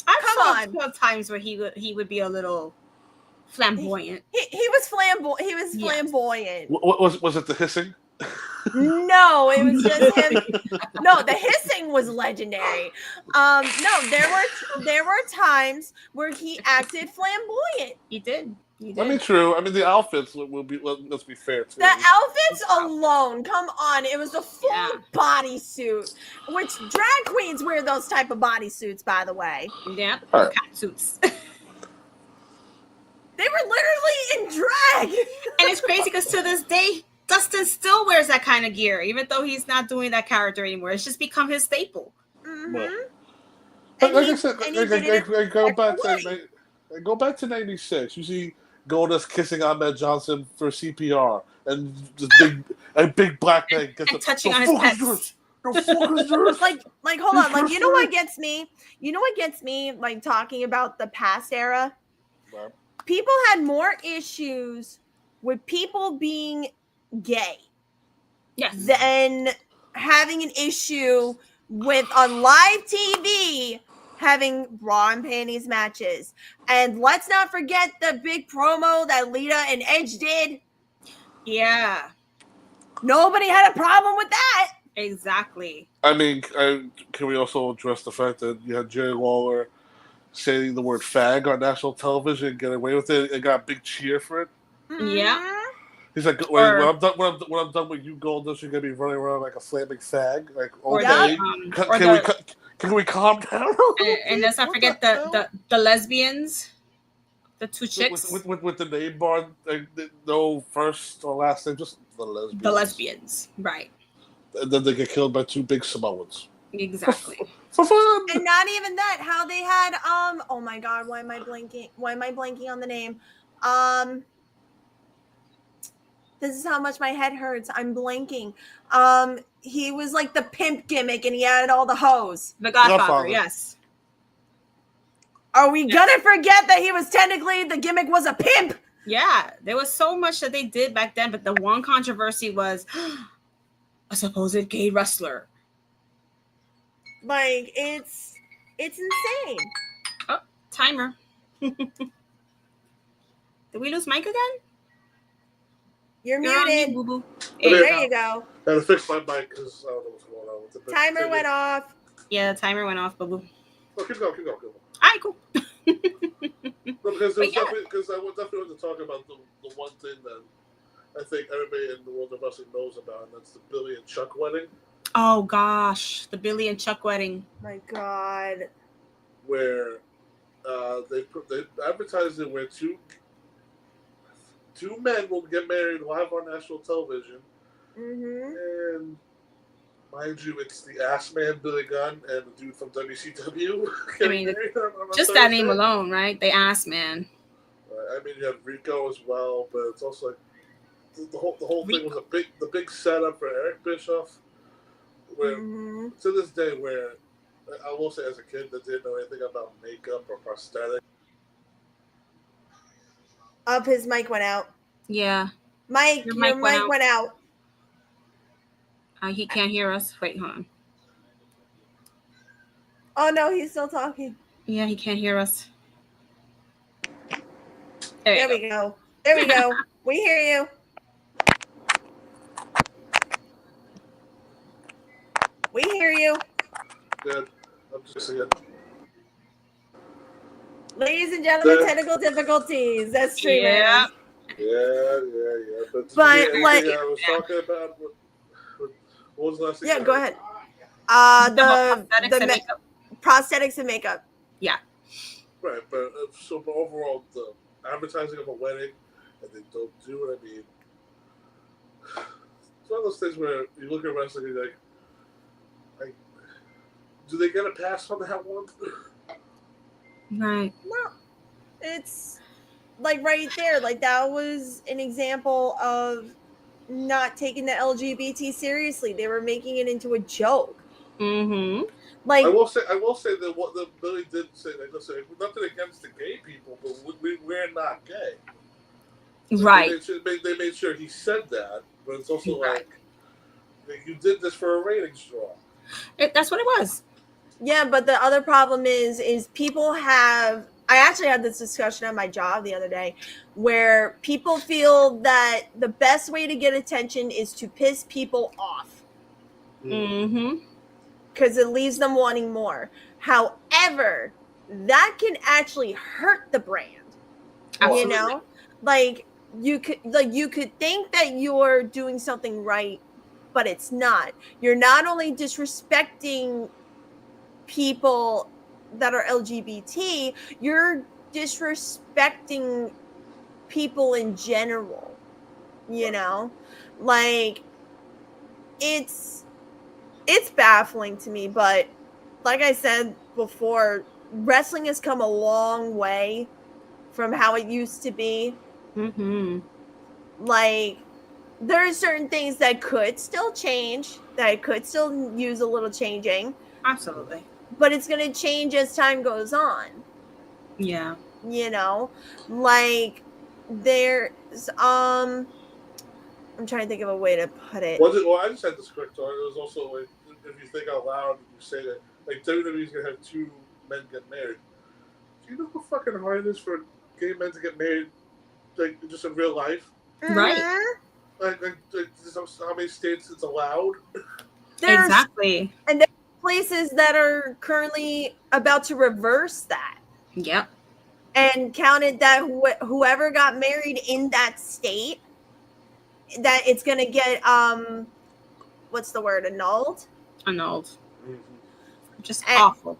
I saw times where he would be a little flamboyant. He was flamboyant. He was flamboyant. Was it the hissing? No, it was just him. No, the hissing was legendary. No, there were times where he acted flamboyant. He did. I mean, true. I mean, the outfits will be. Let's be fair too. The outfits alone, come on! It was a full bodysuit, which drag queens wear those type of bodysuits, by the way. Yeah, cat suits. They were literally in drag. And it's crazy because to this day, Dustin still wears that kind of gear, even though he's not doing that character anymore. It's just become his staple. Mm-hmm. But like I said, I go back to 96. You see Goldust kissing Ahmed Johnson for CPR, and this big black man gets touching on his pets. Like, hold on. Like, you know what gets me? Like, talking about the past era? Wow. People had more issues with people being gay than having an issue with on live TV having bra and panties matches. And let's not forget the big promo that Lita and Edge did. Yeah. Nobody had a problem with that. Exactly. I mean, can we also address the fact that you had Jerry Lawler saying the word fag on national television and get away with it? It got a big cheer for it. Yeah. He's like, when I'm done with you, Goldust, you're gonna be running around like a flaming fag. Like, okay, can we calm down? And let's not forget the lesbians, the two chicks with the name bar, like, no first or last name, just the lesbians. The lesbians, right? And then they get killed by 2 big Samoans. Exactly. For fun. And not even that. How they had oh my god, why am I blanking on the name? This is how much my head hurts. I'm blanking. He was like the pimp gimmick, and he had all the hoes. The Godfather, Godfather. yes. Are we gonna forget that he was technically the gimmick was a pimp? Yeah, there was so much that they did back then, but the one controversy was a supposed gay wrestler. Like, it's insane. Oh, timer. Did we lose Mike again? You're You're on muted. mute, boo-boo. There you go. I had to fix my mic because I don't know what's going on with it. Timer went off. Yeah, the timer went off, boo-boo. Oh, keep going. All right, cool. No, because But yeah. I would definitely want to talk about the one thing that I think everybody in the world of wrestling knows about, and that's the Billy and Chuck wedding. Oh gosh, the Billy and Chuck wedding. My God. Where they advertised it where two men will get married live on national television, and mind you, it's the ass man Billy Gunn and the dude from WCW. I mean, just that name alone, right? The ass man. I mean, you have Rico as well, but it's also like the whole thing was the big setup for Eric Bischoff. Where to this day, where I will say, as a kid that didn't know anything about makeup or prosthetics. His mic went out. Yeah. Mike, your mic went out. He can't hear us. Wait, hold on. Oh no, he's still talking. Yeah, he can't hear us. There we go. There we go. We hear you. We hear you. Good. I'm just saying. Ladies and gentlemen, technical difficulties. That's streamers. Yeah. Yeah. But like, I was talking about. What was the last thing? Yeah, go ahead. The prosthetics and makeup. Yeah. Right, but overall, the advertising of a wedding, and they don't do it. I mean, it's one of those things where you look at wrestling and you're like, do they get a pass on that one? Right. No, it's like right there. Like that was an example of not taking the LGBT seriously. They were making it into a joke. Like I will say that what the Billy did say, like, listen, nothing against the gay people, but we're not gay. Right. They made sure he said that, but it's also like you did this for a ratings draw. That's what it was. Yeah, but the other problem is people have. I actually had this discussion at my job the other day, where people feel that the best way to get attention is to piss people off. Because it leaves them wanting more. However, that can actually hurt the brand. Absolutely. You know, like you could think that you're doing something right, but it's not. You're not only disrespecting people that are LGBT, you're disrespecting people in general. You know, like it's baffling to me, but like I said before, wrestling has come a long way from how it used to be. Like there are certain things that could still change, that could still use a little changing. Absolutely. But it's going to change as time goes on. Yeah. You know, like there's I'm trying to think of a way to put it. Well, I just had this quick thought. It was also like, if you think out loud and you say that, like, WWE's gonna have two men get married. Do you know how fucking hard it is for gay men to get married, like, just in real life? Right. Like how many states it's allowed? Exactly. And there's places that are currently about to reverse that. Yep. And counted that whoever got married in that state, that it's gonna get what's the word, annulled. Just awful.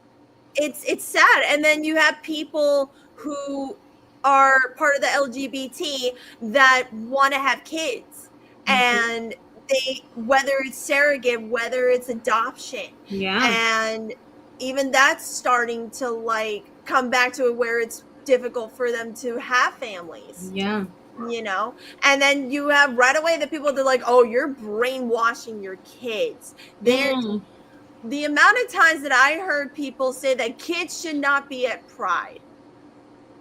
It's sad. And then you have people who are part of the LGBT that want to have kids, and they, whether it's surrogate, whether it's adoption, and even that's starting to like come back to where it's difficult for them to have families. you know. And then you have right away the people that are like, oh, you're brainwashing your kids. They're the amount of times that I heard people say that kids should not be at Pride,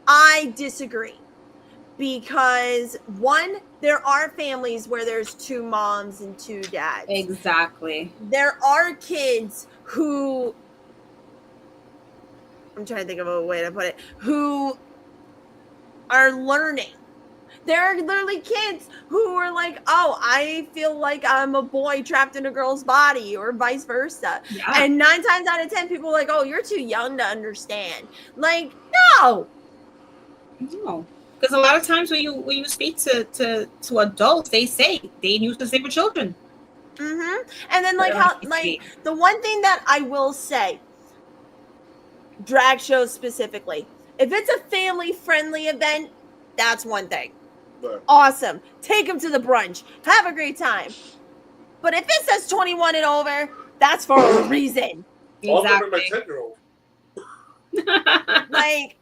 I disagree. Because one, there are families where there's 2 moms and 2 dads. Exactly. There are kids who, I'm trying to think of a way to put it, who are learning. There are literally kids who are like, oh, I feel like I'm a boy trapped in a girl's body, or vice versa. Yeah. And 9 times out of 10, people are like, oh, you're too young to understand. Like, no. Because a lot of times when you speak to adults, they say they use the same with children. Mm-hmm. And then the one thing that I will say, drag shows specifically, if it's a family friendly event, that's one thing. Right. Awesome. Take them to the brunch. Have a great time. But if it says 21 and over, that's for a reason. Exactly. My 10-year-old. Like,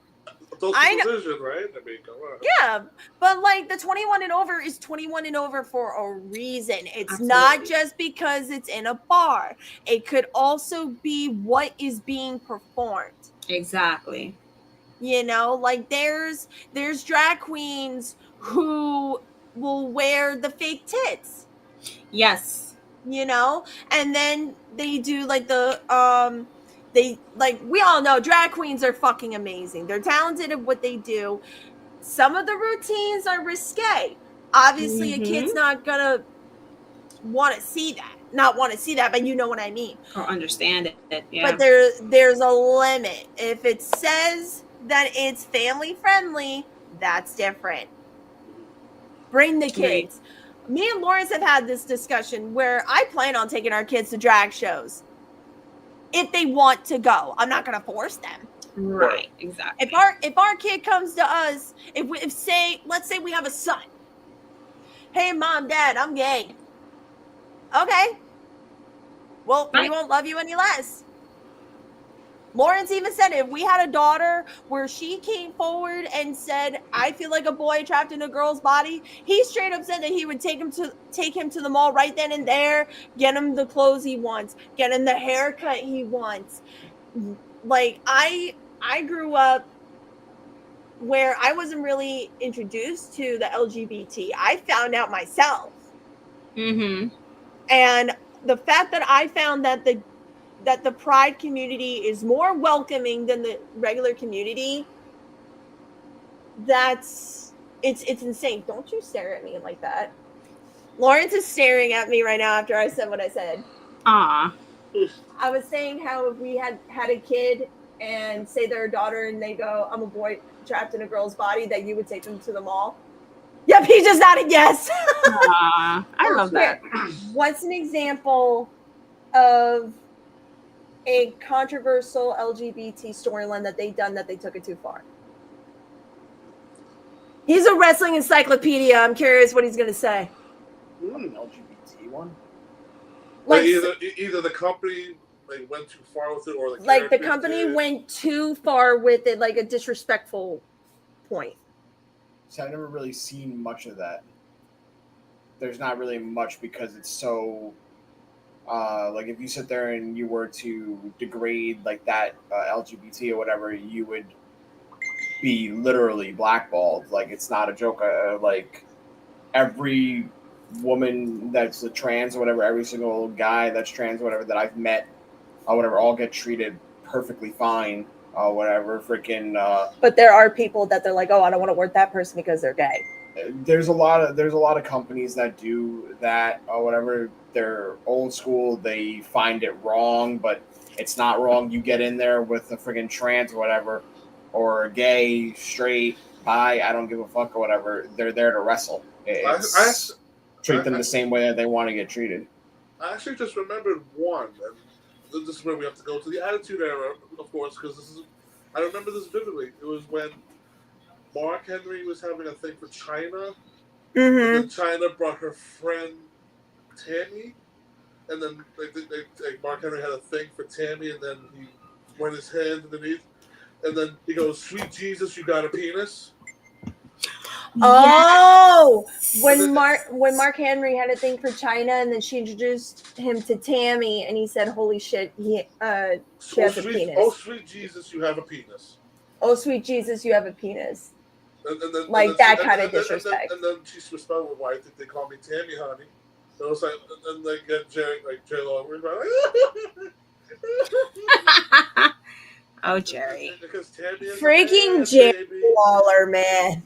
I know. Right? I mean, come on. Yeah, but like the 21 and over is 21 and over for a reason. It's Absolutely. not just because it's in a bar. It could also be what is being performed. Exactly. You know, like there's drag queens who will wear the fake tits. Yes. You know, and then they do like the they, like, we all know drag queens are fucking amazing. They're talented at what they do. Some of the routines are risque. Obviously, a kid's not gonna want to see that. Not want to see that, but you know what I mean. Or understand it. Yeah. But there's a limit. If it says that it's family friendly, that's different. Bring the kids. Me and Lawrence have had this discussion where I plan on taking our kids to drag shows if they want to go. I'm not going to force them. Right, exactly. If our kid comes to us, let's say we have a son. Hey, mom, dad, I'm gay. Okay. Well, we won't love you any less. Lawrence even said if we had a daughter where she came forward and said, I feel like a boy trapped in a girl's body, he straight up said that he would take him to the mall right then and there, get him the clothes he wants, get him the haircut he wants. Like, I grew up where I wasn't really introduced to the LGBT. I found out myself. Mm-hmm. And the fact that I found that the Pride community is more welcoming than the regular community, it's insane. Don't you stare at me like that. Lawrence is staring at me right now after I said what I said. Ah. I was saying how if we had a kid and say they're a daughter and they go, I'm a boy trapped in a girl's body, that you would take them to the mall. Yep, he just nodded yes. I love that. What's an example of a controversial LGBT storyline that they took it too far? He's a wrestling encyclopedia. I'm curious what he's going to say. An LGBT one? Like either the company went too far with it, or the company went too far with it, like a disrespectful point. So I've never really seen much of that. There's not really much because it's so like if you sit there and you were to degrade like that LGBT or whatever, you would be literally blackballed. Like, it's not a joke. Like, every woman that's a trans or whatever, every single guy that's trans or whatever that I've met or whatever, all get treated perfectly fine or whatever. Freaking but there are people that they're like, oh, I don't want to work that person because they're gay. There's a lot of companies that do that or whatever. They're old school. They find it wrong, but it's not wrong. You get in there with a friggin' trans or whatever, or gay, straight, bi, I don't give a fuck or whatever. They're there to wrestle. Treat them the same way that they want to get treated. I actually just remembered one, and this is where we have to go to the Attitude Era, of course, because I remember this vividly. It was when Mark Henry was having a thing for China, and then China brought her friend Tammy, and then Mark Henry had a thing for Tammy, and then he went his hand underneath, and then he goes, "Sweet Jesus, you got a penis." Oh, Yes. when Mark Henry had a thing for China, and then she introduced him to Tammy, and he said, "Holy shit, she has a penis." Oh sweet Jesus, you have a penis. Oh sweet Jesus, you have a penis. And then, Like that kind of disrespect. And then she switched over. Why did they call me Tammy, honey? So it was like, and they get Jerry Lawler Oh, Jerry. because Tammy is Freaking man, Jerry baby. Lawler, man.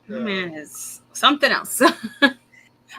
That man is something else.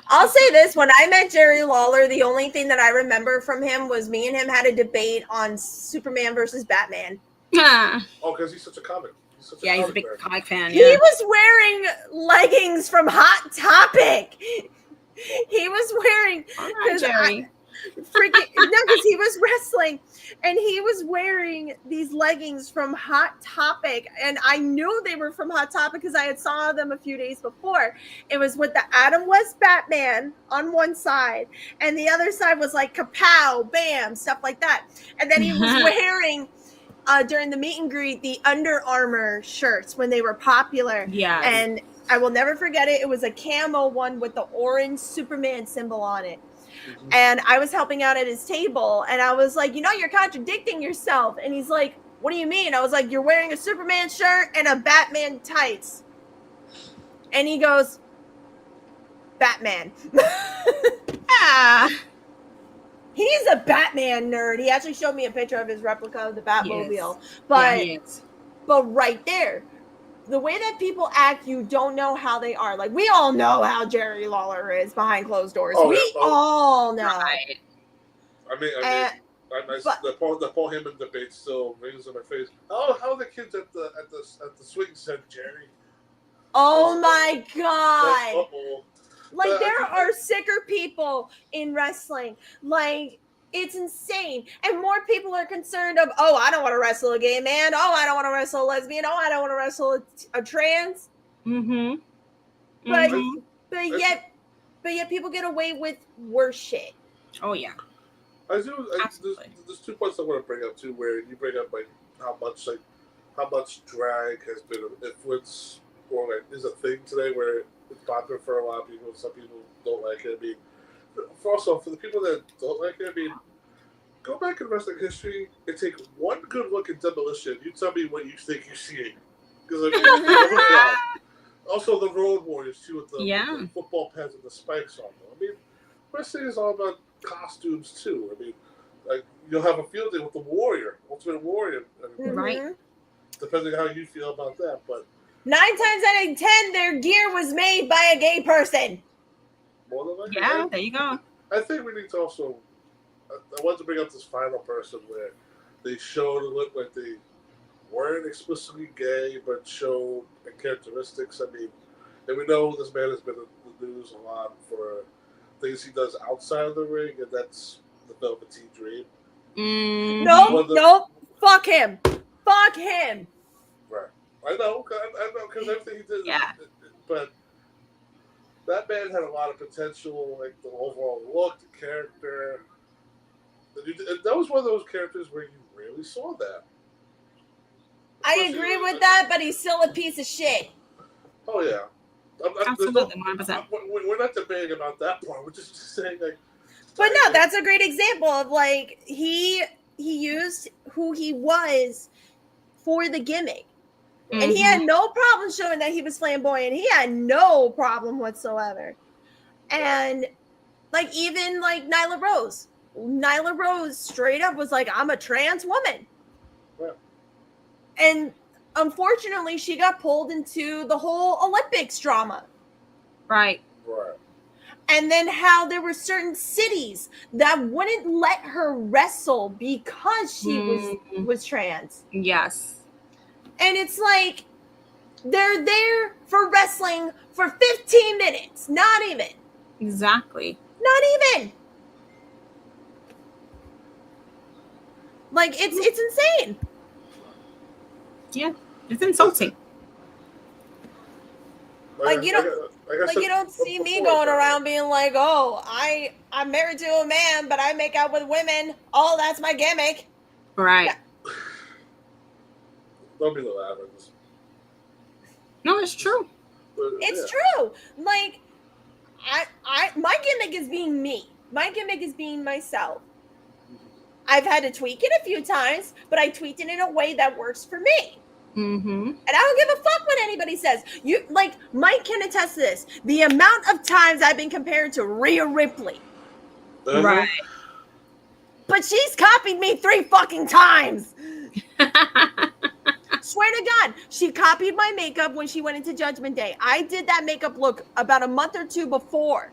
I'll say this: when I met Jerry Lawler, the only thing that I remember from him was me and him had a debate on Superman versus Batman. Yeah, Oh, because he's such a comic. He's a big comic fan. He Yeah. was wearing leggings from Hot Topic. He was wearing All right, Jerry. because he was wrestling and he was wearing these leggings from Hot Topic, and I knew they were from Hot Topic because I had saw them a few days before. It was with the Adam West Batman on one side, and the other side was like kapow, bam, stuff like that. And then he was wearing during the meet and greet the Under Armour shirts when they were popular. Yeah. And I will never forget it. It was a camo one with the orange Superman symbol on it. Mm-hmm. And I was helping out at his table, and I was like, you're contradicting yourself. And he's like, what do you mean? I was like, you're wearing a Superman shirt and a Batman tights. And he goes, Batman. Yeah. He's a Batman nerd. He actually showed me a picture of his replica of the Batmobile. Yes. But right there, the way that people act, you don't know how they are. Like, we all know how Jerry Lawler is behind closed doors. All know. Right. I mean, the Paul Heyman debate still rings in my face. Oh, how are the kids at the swing set, Jerry? Oh my God. Uh-oh. Like, there are sicker people in wrestling. Like, it's insane. And more people are concerned of, oh, I don't want to wrestle a gay man. Oh, I don't want to wrestle a lesbian. Oh, I don't want to wrestle a trans. Mm-hmm. But yet people get away with worse shit. Oh, yeah. There's 2 points I want to bring up too, where you bring up like how much drag has been an influence or like is a thing today where it's popular for a lot of people. Some people don't like it. I mean, also for the people that don't like it, I mean, go back in wrestling history and take one good look at Demolition. You tell me what you think you're seeing. Because I mean, also the Road Warriors too with the football pads and the spikes on them. I mean, wrestling is all about costumes too. I mean, like you'll have a field day with the Warrior, Ultimate Warrior, Right? Depending on how you feel about that, but 9 times out of 10, their gear was made by a gay person. more than likely, Yeah, there you go. I think we need to also. I want to bring up this final person where they showed it looked like they weren't explicitly gay, but showed characteristics. I mean, and we know this man has been in the news a lot for things he does outside of the ring, and that's the Velveteen Dream. Nope. Fuck him. Fuck him. Right. I know, because everything he did. Yeah. But that man had a lot of potential, like the overall look, the character. And that was one of those characters where you rarely saw that. I agree with that, but he's still a piece of shit. Oh, yeah. Absolutely, 100%. We're not debating about that part. We're just saying, like. But no, that's a great example of, like, he used who he was for the gimmick. And he had no problem showing that he was flamboyant. He had no problem whatsoever. And, like, even, like, Nyla Rose. Nyla Rose straight up was like, I'm a trans woman. Yeah. And unfortunately, she got pulled into the whole Olympics drama. Right. And then how there were certain cities that wouldn't let her wrestle because she was trans. Yes. And it's like, they're there for wrestling for 15 minutes. Not even. Exactly. Not even. Like, it's insane. Yeah. It's insulting. Like, you don't see me going around being like, oh, I'm married to a man, but I make out with women. Oh, that's my gimmick. Right. Yeah. Don't be the Lavins. No, it's true. It's true. Like, my gimmick is being me. My gimmick is being myself. I've had to tweak it a few times, but I tweaked it in a way that works for me. Mm-hmm. And I don't give a fuck what anybody says. You like Mike can attest to this. The amount of times I've been compared to Rhea Ripley. Right. But she's copied me 3 fucking times. Swear to God, she copied my makeup when she went into Judgment Day. I did that makeup look about a month or 2 before.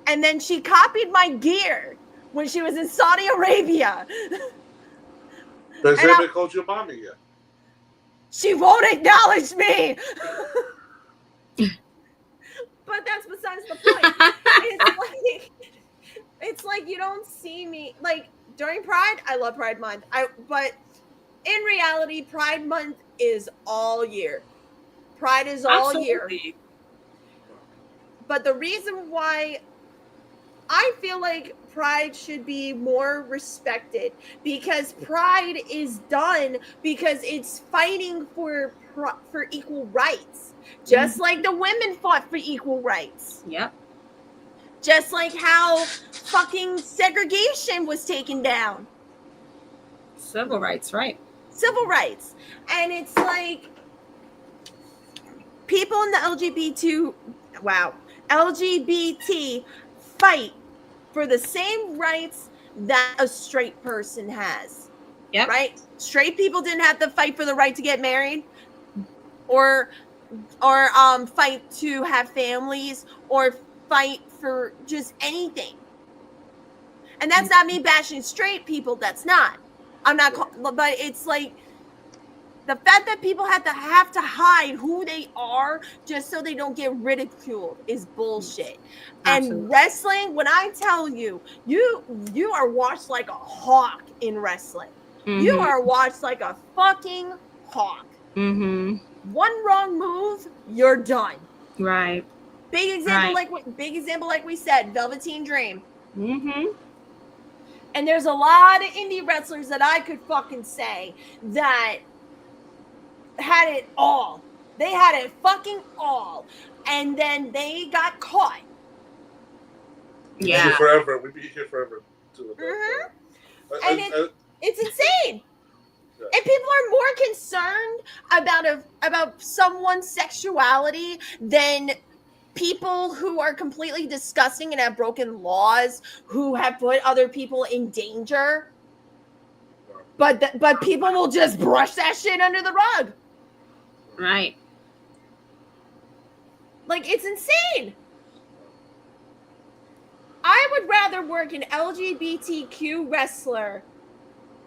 And then she copied my gear when she was in Saudi Arabia. They said they called you mommy yet. She won't acknowledge me. But that's besides the point. It's like you don't see me like during Pride. I love Pride Month. But in reality, Pride Month is all year. Pride is all year. But the reason why I feel like Pride should be more respected because Pride is done because it's fighting for equal rights, just like the women fought for equal rights. Yep. Just like how fucking segregation was taken down. Civil rights, right? Civil rights. And it's like people in the LGBT fight for the same rights that a straight person has. Yep. Right? Straight people didn't have to fight for the right to get married or fight to have families or fight for just anything. And that's not me bashing straight people. That's not. I'm not, but it's like the fact that people have to hide who they are just so they don't get ridiculed is bullshit. Absolutely. And wrestling, when I tell you, you are watched like a hawk in wrestling. Mm-hmm. You are watched like a fucking hawk. Mm-hmm. One wrong move, you're done. Right. Big example, like we said, Velveteen Dream. Mm-hmm. And there's a lot of indie wrestlers that I could fucking say that had it all. They had it fucking all. And then they got caught. Yeah. Forever. We'd be here forever. Mm-hmm. And it's insane. Yeah. And people are more concerned about someone's sexuality than people who are completely disgusting and have broken laws, who have put other people in danger. But people will just brush that shit under the rug. Right. Like, it's insane. I would rather work an LGBTQ wrestler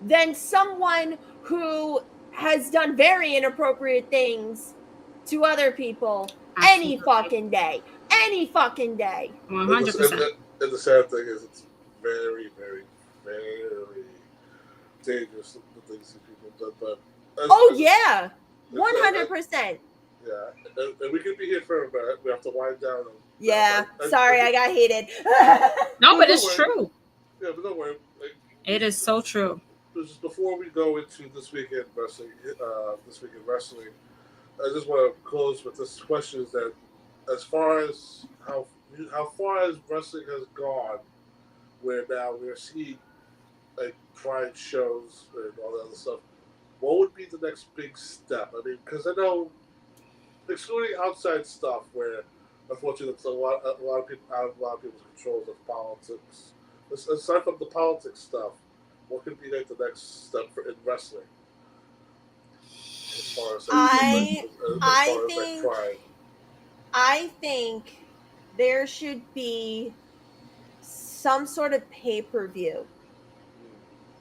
than someone who has done very inappropriate things to other people. Absolutely. Any fucking day. 100%. And the sad thing is, it's very, very, very dangerous the things that people do. But yeah, 100%. Yeah, and we could be here forever. We have to wind down. Yeah, sorry, I got heated. No, but it's true. Yeah, but don't worry. It is so true. Just before we go into this weekend wrestling, I just want to close with this question: is that as far as how far as wrestling has gone, where now we're seeing like Pride shows and all that other stuff, what would be the next big step? I mean, because I know, excluding outside stuff, where unfortunately it's a lot of people out of a lot of people's controls of politics. Aside from the politics stuff, what could be like the next step in wrestling? As far as I think there should be some sort of pay-per-view.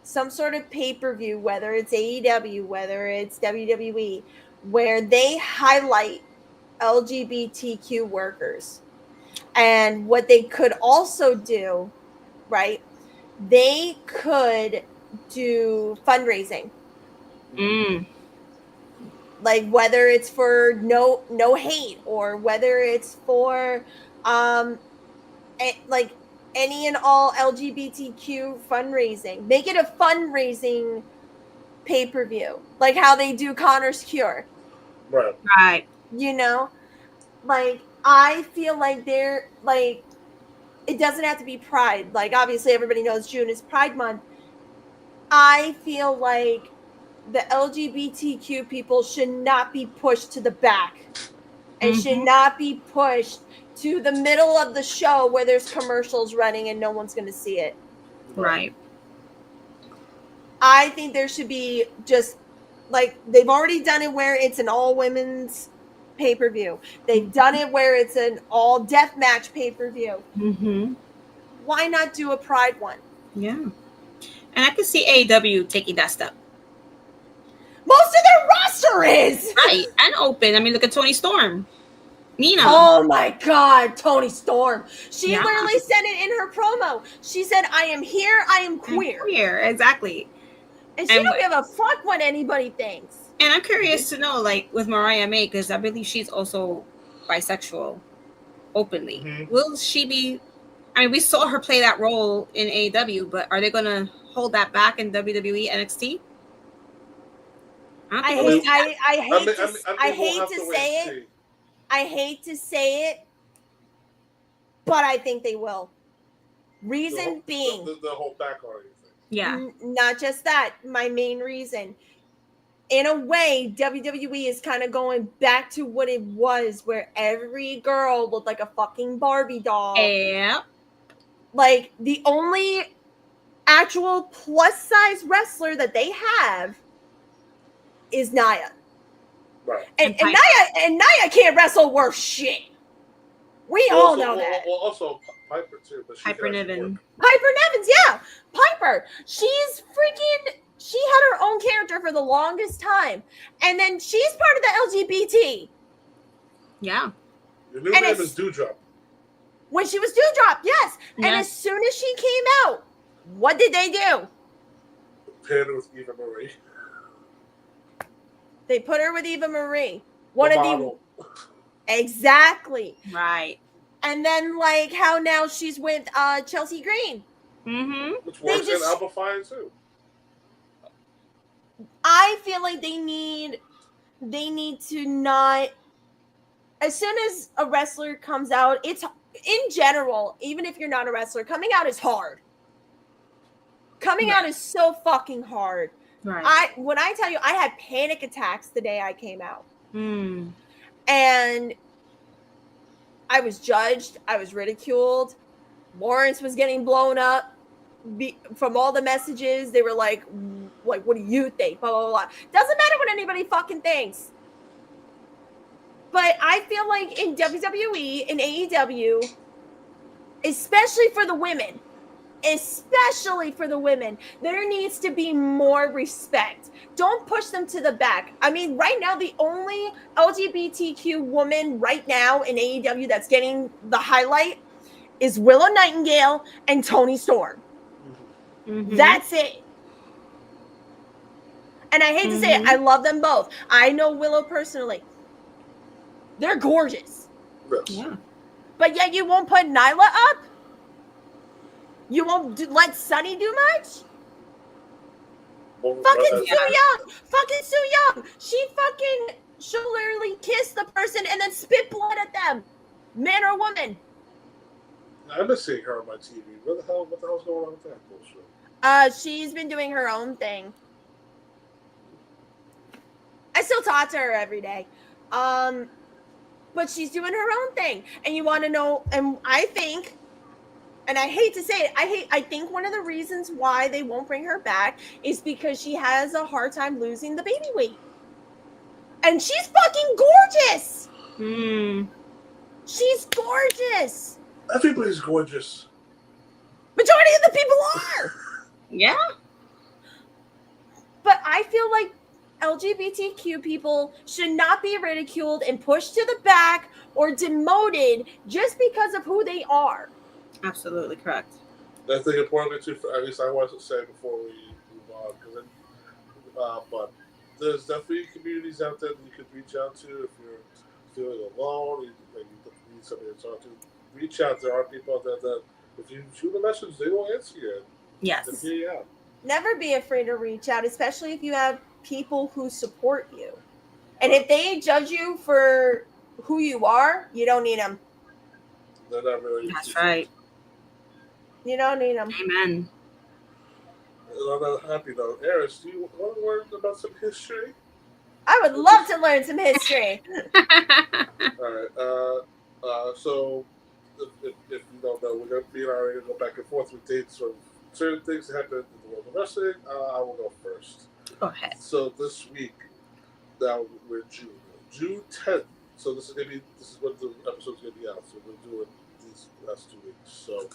Some sort of pay-per-view, whether it's AEW, whether it's WWE, where they highlight LGBTQ workers. And what they could also do, right? They could do fundraising. Like whether it's for no hate or whether it's for like any and all LGBTQ fundraising. Make it a fundraising pay-per-view, like how they do Connor's Cure. Right. You know, like I feel like they're like it doesn't have to be Pride. Like obviously everybody knows June is Pride Month. I feel like the LGBTQ people should not be pushed to the back and should not be pushed to the middle of the show where there's commercials running and no one's going to see it. Right. I think there should be just like they've already done it where it's an all women's pay-per-view. They've done it where it's an all death match pay-per-view. Why not do a Pride one? Yeah. And I can see AEW taking that step. Most of their roster is right and open. I mean, look at Tony Storm, Nina. Oh my God, Tony Storm! She literally said it in her promo. She said, "I am here. I am queer." I'm queer, exactly. And she don't give a fuck what anybody thinks. And I'm curious to know, like with Mariah May, because I believe she's also bisexual, openly. Will she be? I mean, we saw her play that role in AEW, but are they going to hold that back in WWE NXT? I hate to say it, but I think they will. Reason being, the whole background thing. Yeah, not just that. My main reason, in a way, WWE is kind of going back to what it was, where every girl looked like a fucking Barbie doll. Yeah. Like the only actual plus size wrestler that they have is Nia. Right. And Nia can't wrestle worth shit. We all know that. Well, also Piper too, but Piper Niven. Piper Nevins, yeah. Piper. She had her own character for the longest time. And then she's part of the LGBT. Yeah. Your new name is Dewdrop. When she was Dewdrop, yes. And as soon as she came out, what did they do? Paired with Eva Marie. They put her with Eva Marie. Exactly. Right. And then like how now she's with Chelsea Green. Which works in Alpha Fire too. I feel like they need to not, as soon as a wrestler comes out, it's in general, even if you're not a wrestler, coming out is hard. Coming out is so fucking hard. Right. When I tell you, I had panic attacks the day I came out. And I was judged. I was ridiculed. Lawrence was getting blown up from all the messages. They were like, what do you think? Blah, blah, blah. Doesn't matter what anybody fucking thinks. But I feel like in WWE, in AEW, especially for the women, there needs to be more respect. Don't push them to the back. I mean, right now, the only LGBTQ woman right now in AEW that's getting the highlight is Willow Nightingale and Tony Storm. That's it. And I hate to say it, I love them both. I know Willow personally. They're gorgeous. Yeah. But yet you won't put Nyla up? You won't let Sunny do much? Fucking Sue Young. She'll literally kiss the person and then spit blood at them. Man or woman. I've been seeing her on my TV. What the hell's going on with that bullshit? She's been doing her own thing. I still talk to her every day. But she's doing her own thing. And you want to know, and I think, and I hate to say it, I think one of the reasons why they won't bring her back is because she has a hard time losing the baby weight. And she's fucking gorgeous. She's gorgeous. Everybody's gorgeous. Majority of the people are. Yeah. But I feel like LGBTQ people should not be ridiculed and pushed to the back or demoted just because of who they are. Absolutely correct. I think importantly too, at least I wanted to say before we move on, but there's definitely communities out there that you could reach out to if you're feeling alone, you need somebody to talk to. Reach out. There are people out there that if you shoot a message, they will answer you. Yes. Never be afraid to reach out, especially if you have people who support you. And if they judge you for who you are, you don't need them. They're not really. That's right. You don't need them. Amen. And on that happy note, Eris, do you want to learn about some history? I would love to learn some history. All right. So, if you don't know, we're going to go back and forth with dates from certain things that happened in the world of wrestling. I will go first. Go ahead. So this week, now we're June 10th. So this is when the episode's going to be out. So we're doing these last 2 weeks. So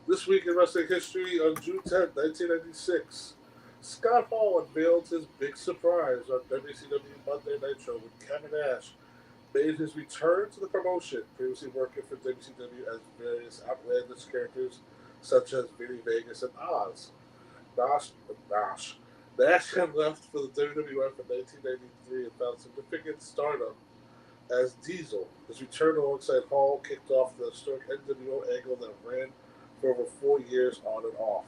this week in wrestling history, on June 10th, 1996, Scott Hall unveiled his big surprise on WCW Monday Nitro when Kevin Nash made his return to the promotion, previously working for WCW as various outlandish characters such as Vinny Vegas and Oz. Nash had left for the WWF in 1993 and found significant stardom as Diesel. His return alongside Hall kicked off the historic NWO angle that ran for over 4 years on and off.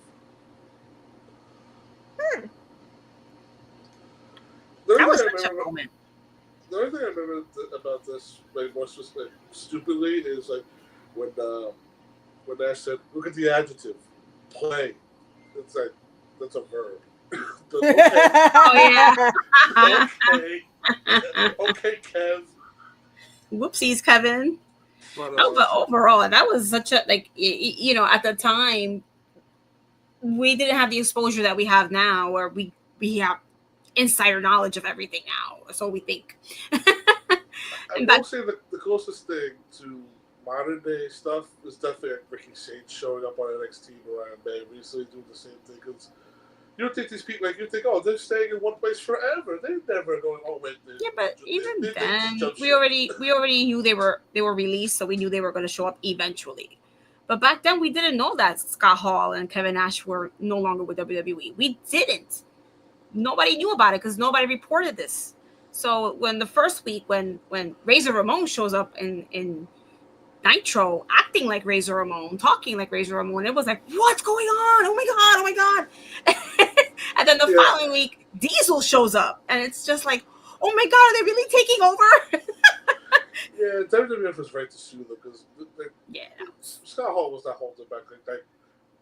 That was such a moment. The only thing I remember about this, like more specifically, stupidly, is like when Nash said, "Look at the adjective, play." It's like that's a verb. Oh yeah. Okay, Kev. Whoopsies, Kevin. But overall, that was such a at the time we didn't have the exposure that we have now, where we have insider knowledge of everything now. So we think. I will say the closest thing to modern day stuff is definitely like Ricky Sage showing up on NXT Mariah May recently doing the same thing. Because you don't think these people, like, you think, oh, they're staying in one place forever. They're never going, oh, wait. Yeah, but even then, we already knew they were released, so we knew they were going to show up eventually. But back then, we didn't know that Scott Hall and Kevin Nash were no longer with WWE. We didn't. Nobody knew about it because nobody reported this. So when the first week, when Razor Ramon shows up in Nitro, acting like Razor Ramon, talking like Razor Ramon, it was like, what's going on? Oh my god. And then the following week, Diesel shows up, and it's just like, oh my god, are they really taking over? Yeah, WWF was right to sue them because Scott Hall was not holding back.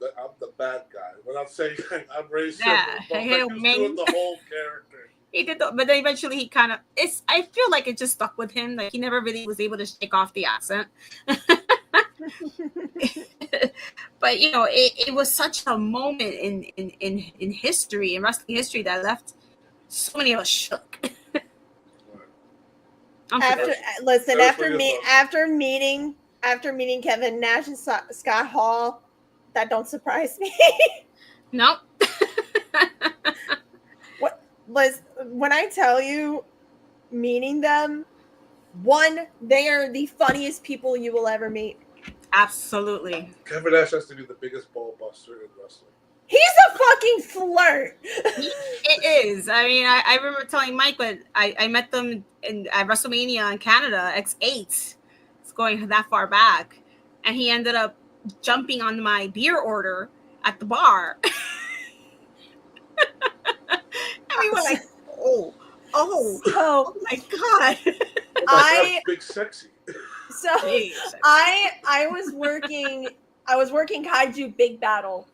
I'm the bad guy. Without saying I'm racist, but he was doing the whole character. He did, but then eventually he kind of. I feel like it just stuck with him. Like he never really was able to shake off the accent. But it was such a moment in history, in wrestling history, that left so many of us shook. After meeting Kevin Nash and Scott Hall, that don't surprise me. Nope. Liz, when I tell you, meeting them, one, they are the funniest people you will ever meet. Absolutely. Kevin Nash has to be the biggest ball buster in wrestling. He's a fucking flirt. It is. I mean, I remember telling Mike, but I met them at WrestleMania in Canada, X8. It's going that far back. And he ended up jumping on my beer order at the bar. And we were like, oh my god. Big sexy. So I was working Kaiju Big Battle,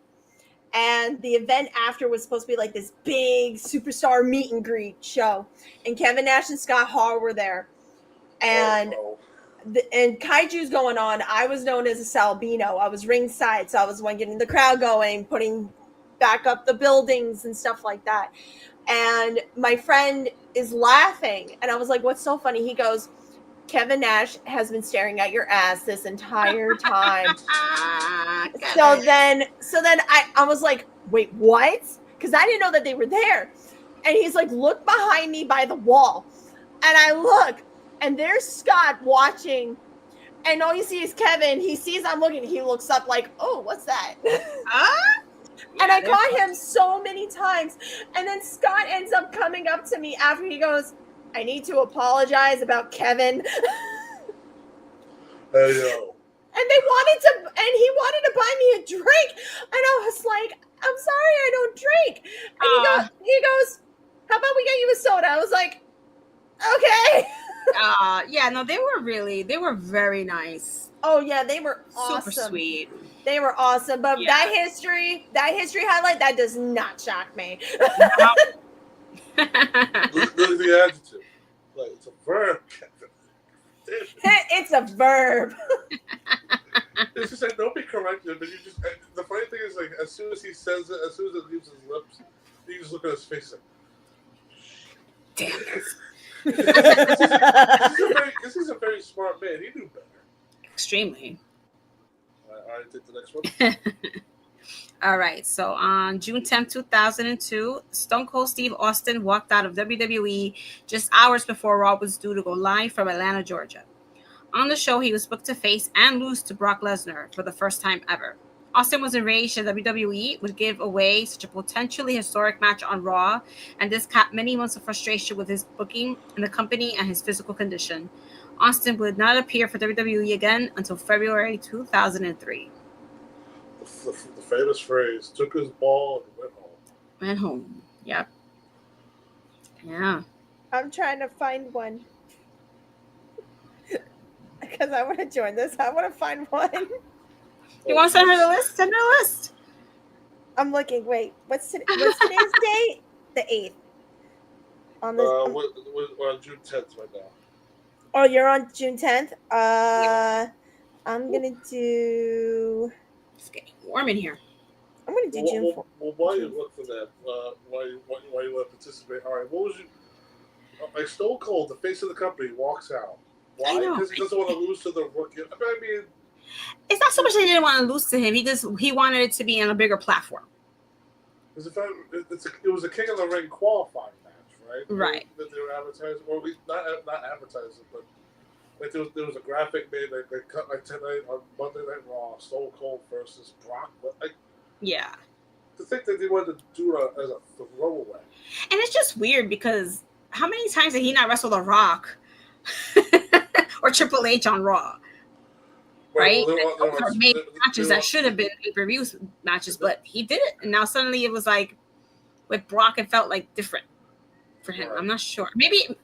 and the event after was supposed to be like this big superstar meet and greet show, and Kevin Nash and Scott Hall were there, and and Kaiju's going on. I was known as a Salbino. I was ringside, so I was the one getting the crowd going, putting back up the buildings and stuff like that. And my friend is laughing, and I was like, what's so funny? He goes, Kevin Nash has been staring at your ass this entire time. So then I was like, wait, what? Because I didn't know that they were there. And he's like, look behind me by the wall. And I look, and there's Scott watching, and all you see is Kevin. He sees I'm looking, he looks up like, oh, what's that? And I caught him so many times. And then Scott ends up coming up to me after. He goes, I need to apologize about Kevin. Hey, yo. And he wanted to buy me a drink. And I was like, I'm sorry, I don't drink. And he goes, how about we get you a soda? I was like, okay. Yeah, no, they were very nice. Oh yeah, they were awesome. Super sweet. They were awesome. But Yeah. that history highlight, that does not shock me. Look at the adjective. Like, it's a verb. It's a verb. It's just like, don't be corrected, but you just. The funny thing is, like, as soon as he says it, as soon as it leaves his lips, you just look at his face like, Damn it. this is a very smart man. He knew better. Extremely. All right, take the next one. All right. So on June 10th, 2002, Stone Cold Steve Austin walked out of WWE just hours before Raw was due to go live from Atlanta, Georgia. On the show, he was booked to face and lose to Brock Lesnar for the first time ever. Austin was enraged that WWE would give away such a potentially historic match on Raw, and this capped many months of frustration with his booking and the company and his physical condition. Austin would not appear for WWE again until February 2003. The famous phrase, took his ball and went home. Went home. Yep. Yeah. I'm trying to find one. Because I want to join this. I want to find one. You want to send her the list? Send her the list. I'm looking. Wait, what's today's date? The 8th. On this. We're on June 10th right now. Oh, you're on June 10th? I'm going to do... It's getting warm in here. I'm going to do June 4th. Well, while you look for that, why you want to participate, all right, what was you... Like Stone Cold, the face of the company, walks out. Why? Because he doesn't want to lose to the rookie. I mean... It's not so much that he didn't want to lose to him. He wanted it to be on a bigger platform. It was a King of the Ring qualifying match, right? Right. That they were advertising, or not advertising, but like there was a graphic made like they cut like tonight on Monday Night Raw, Stone Cold versus Brock. But like, yeah. To think that they wanted to do it as a throwaway. And it's just weird because how many times did he not wrestle The Rock or Triple H on Raw? Right? Those are made matches that should have been pay-per-view matches, but he did it. And now suddenly it was like, with Brock, it felt like different for him. Right. I'm not sure.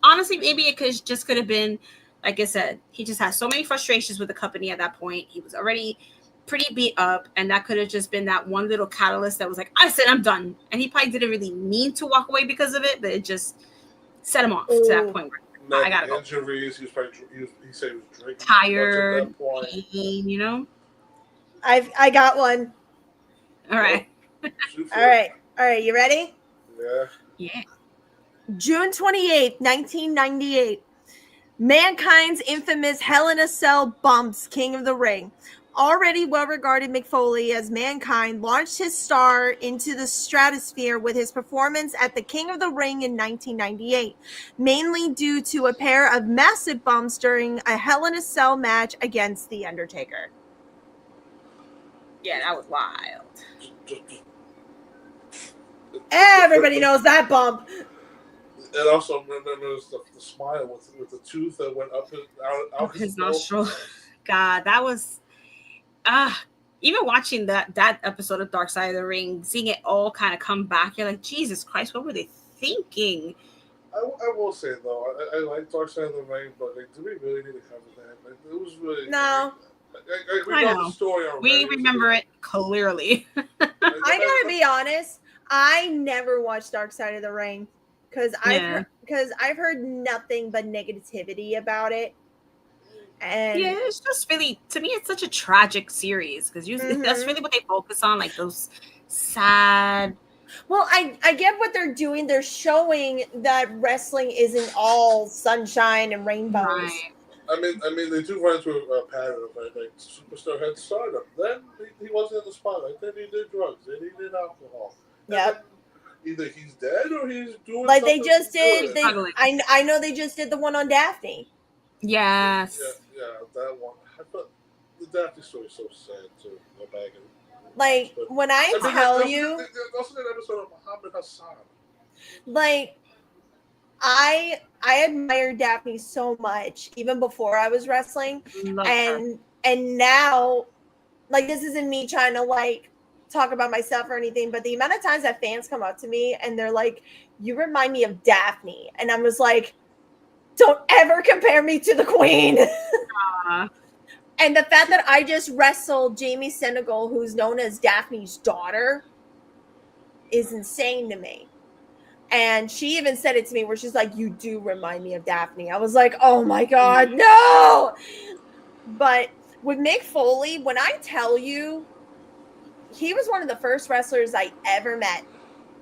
Honestly, maybe it could have been, like I said, he just had so many frustrations with the company at that point. He was already pretty beat up, and that could have just been that one little catalyst that was like, I said I'm done. And he probably didn't really mean to walk away because of it, but it just set him off to that point where I gotta go. Injuries, he said he was drinking. Tired, pain, you know? I got one. All right. All right. You ready? Yeah. June 28th, 1998. Mankind's infamous Hell in a Cell bumps King of the Ring. Already well-regarded McFoley as Mankind launched his star into the stratosphere with his performance at the King of the Ring in 1998, mainly due to a pair of massive bumps during a Hell in a Cell match against The Undertaker. Yeah, that was wild. Everybody knows that bump. And also remember the smile with the tooth that went up out his nostril. God, that was even watching that episode of Dark Side of the Ring, seeing it all kind of come back, you're like, Jesus Christ, what were they thinking? I will say though, I like Dark Side of the Ring, but like, do we really need to cover that? Like, it was really no. We know the story already. We remember it clearly. I gotta be honest, I never watched Dark Side of the Ring because I've heard nothing but negativity about it. And yeah, it's just really, to me, it's such a tragic series because that's really what they focus on, like those sad. Well, I get what they're doing. They're showing that wrestling isn't all sunshine and rainbows. Right. I mean, they do run into a pattern of like Superstar had stardom. Then he wasn't in the spotlight. Then he did drugs. Then he did alcohol. Yep. Either he's dead or he's doing like they just did. I know they just did the one on Daphne. Yes. Yeah, that one. I thought the Daphne story is so sad too. Go back and like when I tell you, also that episode of Muhammad Hassan. Like, I admired Daphne so much even before I was wrestling, and now, like, this isn't me trying to like talk about myself or anything, but the amount of times that fans come up to me and they're like, "You remind me of Daphne," and I was like, don't ever compare me to the queen. Aw. And the fact that I just wrestled Jamie Senegal, who's known as Daphne's daughter, is insane to me. And she even said it to me where she's like, you do remind me of Daphne. I was like, oh my God, no. But with Mick Foley, when I tell you, he was one of the first wrestlers I ever met.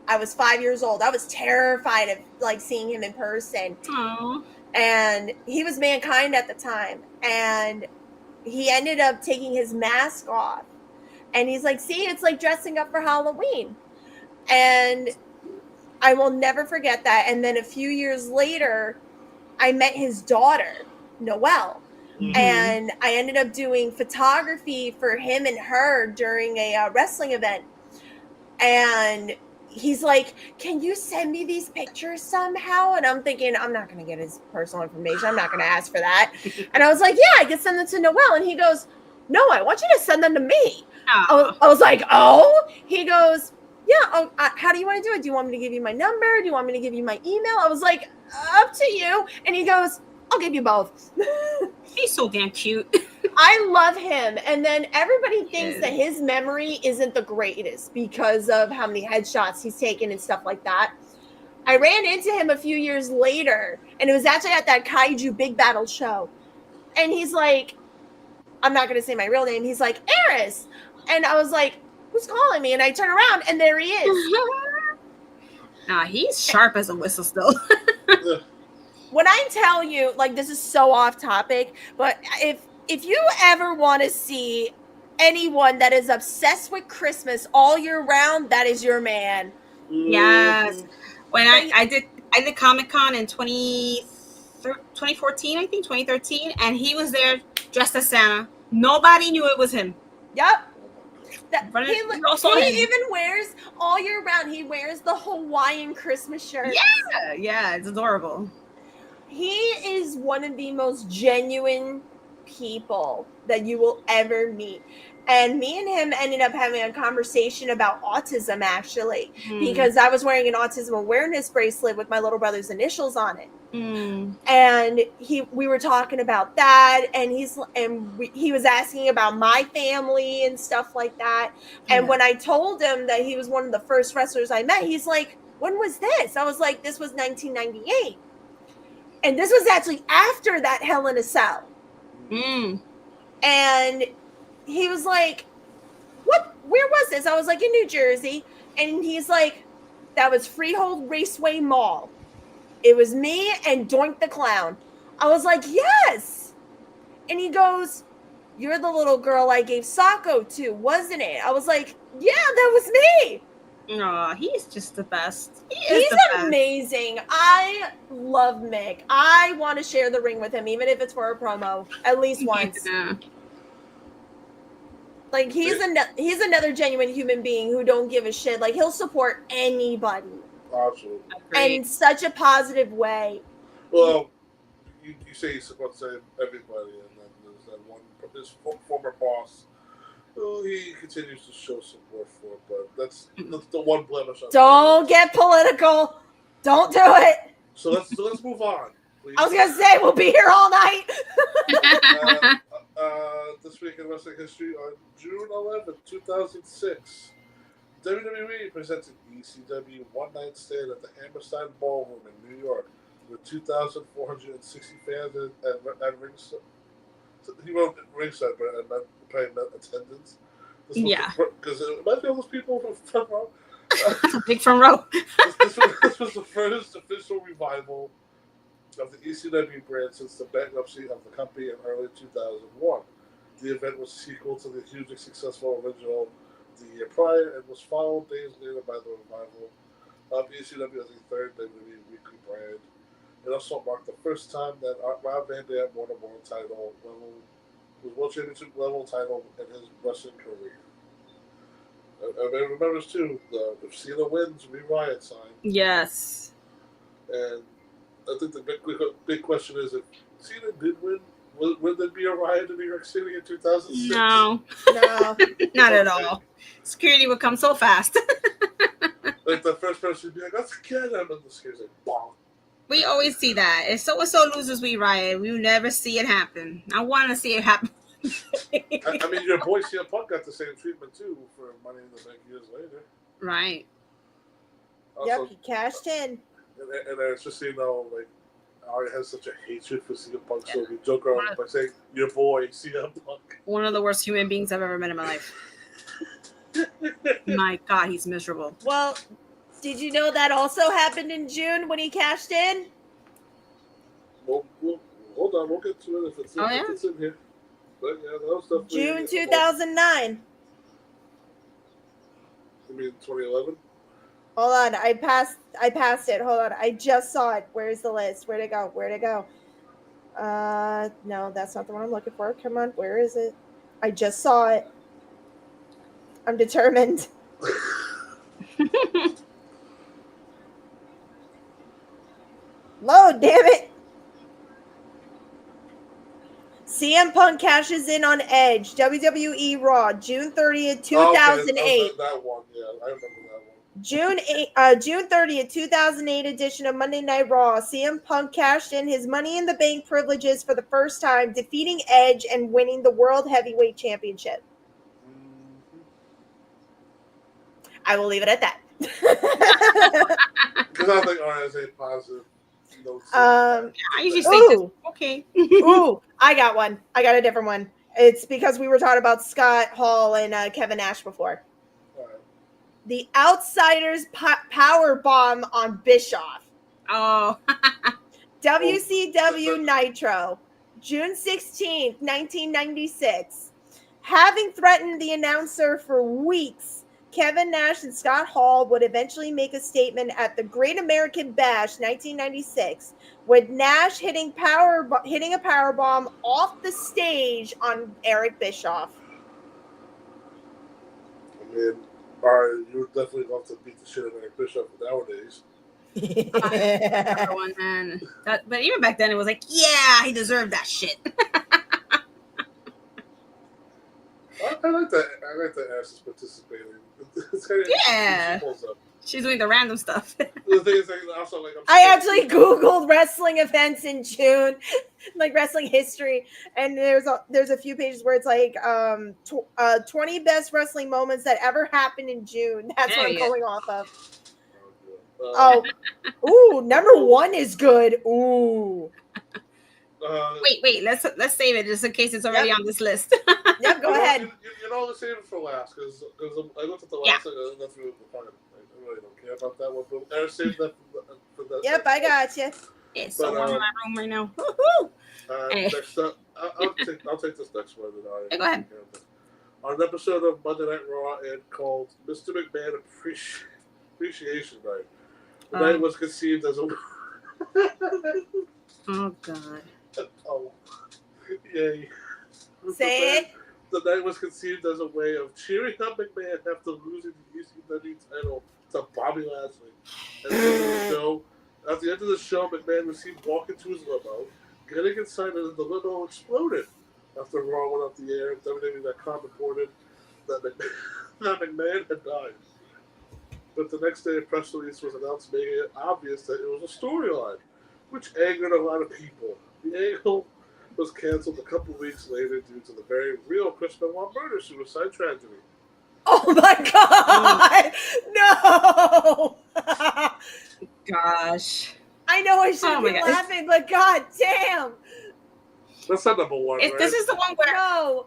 I was 5 years old. I was terrified of like seeing him in person. Aw. And he was Mankind at the time. And he ended up taking his mask off. And he's like, see, it's like dressing up for Halloween. And I will never forget that. And then a few years later, I met his daughter, Noelle. Mhm. And I ended up doing photography for him and her during a wrestling event. And he's like, can you send me these pictures somehow? And I'm thinking, I'm not going to get his personal information. I'm not going to ask for that. And I was like, yeah, I can send them to Noelle. And he goes, no, I want you to send them to me. Aw. I was like, oh? He goes, yeah, how do you want to do it? Do you want me to give you my number? Do you want me to give you my email? I was like, up to you. And he goes, I'll give you both. He's so damn cute. I love him. And then everybody thinks Yeah. that his memory isn't the greatest because of how many headshots he's taken and stuff like that. I ran into him a few years later, and it was actually at that Kaiju Big Battle show. And he's like, I'm not going to say my real name. He's like, Eris. And I was like, who's calling me? And I turn around, and there he is. Nah, he's sharp as a whistle still. When I tell you, like, this is so off topic, but if you ever want to see anyone that is obsessed with Christmas all year round, that is your man. Yes. When I did Comic-Con in 2014, I think 2013, and he was there dressed as Santa. Nobody knew it was him. Yep. But He it's also him. even wears all year round. He wears the Hawaiian Christmas shirt. Yeah, it's adorable. He is one of the most genuine people that you will ever meet. And me and him ended up having a conversation about autism, actually, because I was wearing an autism awareness bracelet with my little brother's initials on it. And we were talking about that, and he was asking about my family and stuff like that. And when I told him that he was one of the first wrestlers I met, he's like, when was this? I was like, this was 1998. And this was actually after that Hell in a Cell. And he was like, where was this? I was like, in New Jersey. And he's like, that was Freehold Raceway Mall. It was me and Doink the Clown. I was like, yes. And he goes, you're the little girl I gave Sacco to, wasn't it? I was like, yeah, that was me. Aw, he's just the best. He's amazing. I love Mick. I want to share the ring with him, even if it's for a promo, at least once. Yeah. Like, he's another genuine human being who don't give a shit. Like, he'll support anybody. Absolutely. And in such a positive way. Well, you say he supports everybody, and then there's that one, his former boss, who he continues to show support for, but that's the one blemish. Don't get political. Don't do it. So let's move on. Please. I was gonna say we'll be here all night. This week in wrestling history, on June 11th, 2006, WWE presented ECW One Night Stand at the Hammerstein Ballroom in New York with 2,460 fans at ringside. He wrote ringside, but I meant paying attendance. Because it might be all those people from front row. Big front row. This was the first official revival of the ECW brand since the bankruptcy of the company in early 2001. The event was a sequel to the hugely successful original the year prior and was followed days later by the revival of ECW as a third WWE weekly brand. It also marked the first time that Rob Van Dam won a world title World Championship level title in his wrestling career. Everybody remembers too, if Cena wins, we riot sign. Yes. And I think the big question is, if Cena did win, would there be a riot in New York City in 2006? No, not at all. Security would come so fast. Like the first person would be like, let's get him, and the security's like, bonk. We always see that. If so and so loses, we riot. We never see it happen. I want to see it happen. I mean, your boy CM Punk got the same treatment too for Money in the Bank years later. Right. Also, Yep, he cashed in. And it's just, you know, like, Ari has such a hatred for CM Punk, so we joke around by saying, your boy, CM Punk. One of the worst human beings I've ever met in my life. My God, he's miserable. Well, did you know that also happened in June when he cashed in? We'll hold on, we'll get to it if it's in here. But yeah, that was definitely June 2009. You mean 2011? Hold on, I passed it. Hold on, I just saw it. Where's the list? Where'd it go? No, that's not the one I'm looking for. Come on, where is it? I just saw it. I'm determined. Load, damn it. CM Punk cashes in on Edge, WWE Raw, June 30th, 2008. That one, yeah, I remember that one. June 30th, 2008 edition of Monday Night Raw. CM Punk cashed in his Money in the Bank privileges for the first time, defeating Edge and winning the World Heavyweight Championship. I will leave it at that. Because I think Ari has a positive note. I usually say this. Okay. Ooh, I got one. I got a different one. It's because we were talking about Scott Hall and Kevin Nash before. The Outsiders power bomb on Bischoff. Oh. WCW Nitro, June 16th, 1996. Having threatened the announcer for weeks, Kevin Nash and Scott Hall would eventually make a statement at the Great American Bash 1996, with Nash hitting a powerbomb off the stage on Eric Bischoff. I mean, you would definitely love to beat the shit out of Eric Bischoff nowadays. One, man. But even back then, it was like, yeah, he deserved that shit. I like that. I like that Ash is participating. Yeah. She's doing the random stuff. The thing is, also, like, I actually Googled wrestling events in June, like wrestling history, and there's a few pages where it's like 20 best wrestling moments that ever happened in June. That's what I'm going off of. Ooh, number one is good. Ooh. Wait. Let's save it just in case it's already on this list. Yep, go ahead. You know, let's save it for last because I looked at the last one and that's really the point. I really don't care about that one, but I saved that for that. Yep, I got you. It's somewhere in my room right now. Next up, I'll take this next one. Go ahead. On an episode of Monday Night Raw and called Mr. McMahon Appreciation Night. The night was conceived as a. Oh God. Oh, yay! Say it. The night was conceived as a way of cheering up McMahon after losing the ECW title to Bobby Lashley. At the end of the show, McMahon was seen walking to his limo, getting inside, and the limo exploded. After Raw went off the air, WWE.com reported that McMahon had died. But the next day, a press release was announced making it obvious that it was a storyline, which angered a lot of people. The angle was canceled a couple weeks later due to the very real Chris Benoit murder-suicide tragedy. Oh my God! No! Gosh. I know I shouldn't be laughing, but God damn! That's not number one, right? This is the one where... No!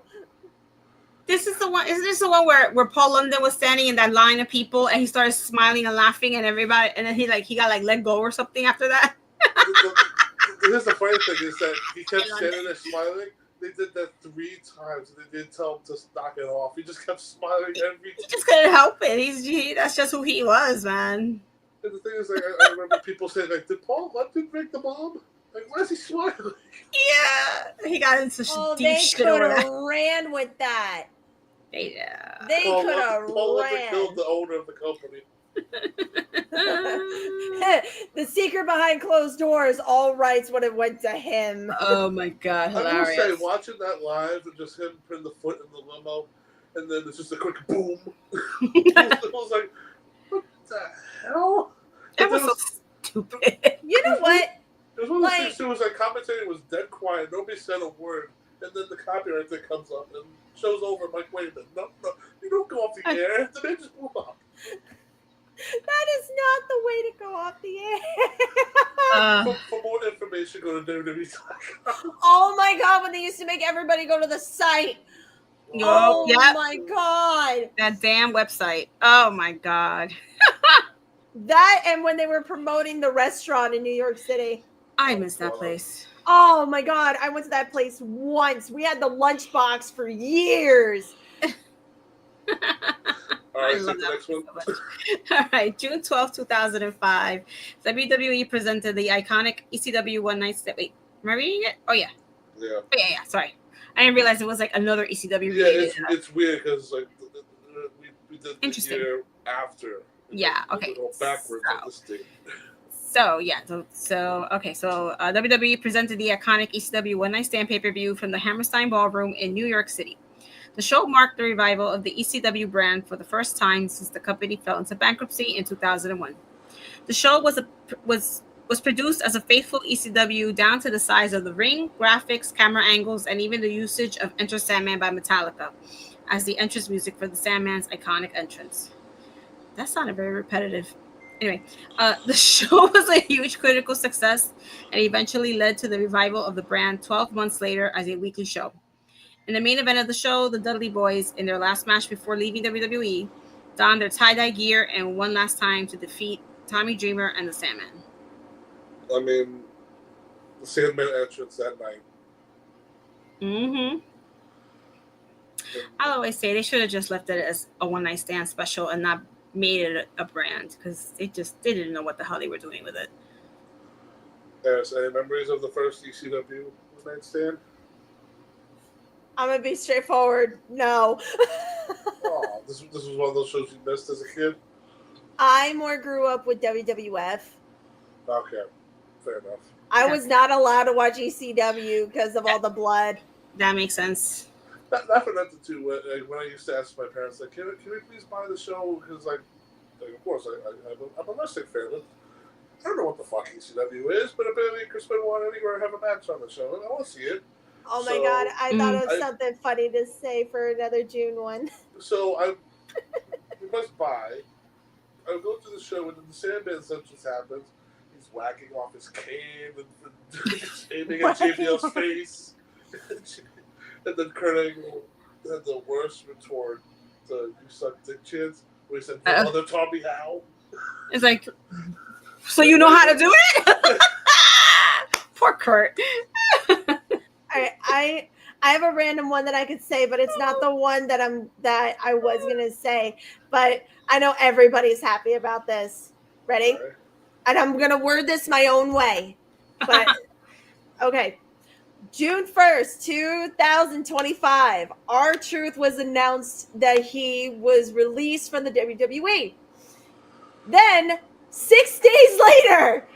This is the one. Isn't this the one where Paul London was standing in that line of people and he started smiling and laughing and everybody, and then he got let go or something after that? Here's the funny thing is that he kept standing there smiling. They did that 3 times and they didn't tell him to knock it off. He just kept smiling every time. He just couldn't help it. That's just who he was, man. And the thing is, like, I remember people saying, like, did Paul London break the bomb? Like, why is he smiling? Yeah, he got into deep shit over that. They could have ran with that. Yeah. They could have Paul London ran. killed the owner of the company. The secret behind closed doors, all rights would have went to him. Oh my God, hilarious. I will say, watching that live and just him putting the foot in the limo, and then it's just a quick boom. I was like, what the hell? That was so stupid. You know what? It was one of those Like- things too. Was like commentating was dead quiet. Nobody said a word, and then the copyright thing comes up and show's over. I'm like, wait a minute, no, you don't go off the air. The man just blew up. That is not the way to go off the air. For more information, go to WWE.com. Oh my god, when they used to make everybody go to the site. Oh, yep. My god. That damn website. Oh my god. That and when they were promoting the restaurant in New York City. I miss that place. Oh my god, I went to that place once. We had the lunchbox for years. All right, I take love the that next one. so much. All right, June 12, 2005, WWE presented the iconic ECW One Night Stand. Wait, am I reading it? Oh, yeah. Yeah. Oh, yeah, sorry. I didn't realize it was like another ECW. Yeah, related. it's weird because like we did the Interesting. year after. Yeah, okay. Go backwards at this date. So WWE presented the iconic ECW One Night Stand pay-per-view from the Hammerstein Ballroom in New York City. The show marked the revival of the ECW brand for the first time since the company fell into bankruptcy in 2001. The show was produced as a faithful ECW down to the size of the ring, graphics, camera angles, and even the usage of Enter Sandman by Metallica as the entrance music for the Sandman's iconic entrance. That sounded very repetitive. Anyway, the show was a huge critical success and eventually led to the revival of the brand 12 months later as a weekly show. In the main event of the show, the Dudley Boys, in their last match before leaving WWE, donned their tie-dye gear and one last time to defeat Tommy Dreamer and the Sandman. I mean, the Sandman entrance that night. Mm-hmm. I always say they should have just left it as a one-night stand special and not made it a brand because they didn't know what the hell they were doing with it. There's any memories of the first ECW One Night Stand? I'm gonna be straightforward. No. Oh, this was one of those shows you missed as a kid? I more grew up with WWF. Okay, fair enough. I was not allowed to watch ECW because of all the blood. That makes sense. Not for nothing too. When I used to ask my parents, like, can we please buy the show? Because, like, of course, I'm a wrestling fan. I don't know what the fuck ECW is, but apparently Chris Benoit anywhere have a match on the show, and I want to see it. Oh my So, god, I thought it was something funny to say for another June one. So we must buy. I go to the show, and then the Sandman entrance happens. He's whacking off his cane and aiming at JBL's face. And then Kurt Angle had the worst retort to "You suck dick chance," where he said, "Mother taught me how." It's like, so you know how to do it? Poor Kurt. I have a random one that I could say, but it's not the one that I was gonna say. But I know everybody's happy about this. Ready? Right. And I'm gonna word this my own way. But okay. June 1st, 2025, R-Truth was announced that he was released from the WWE. Then 6 days later,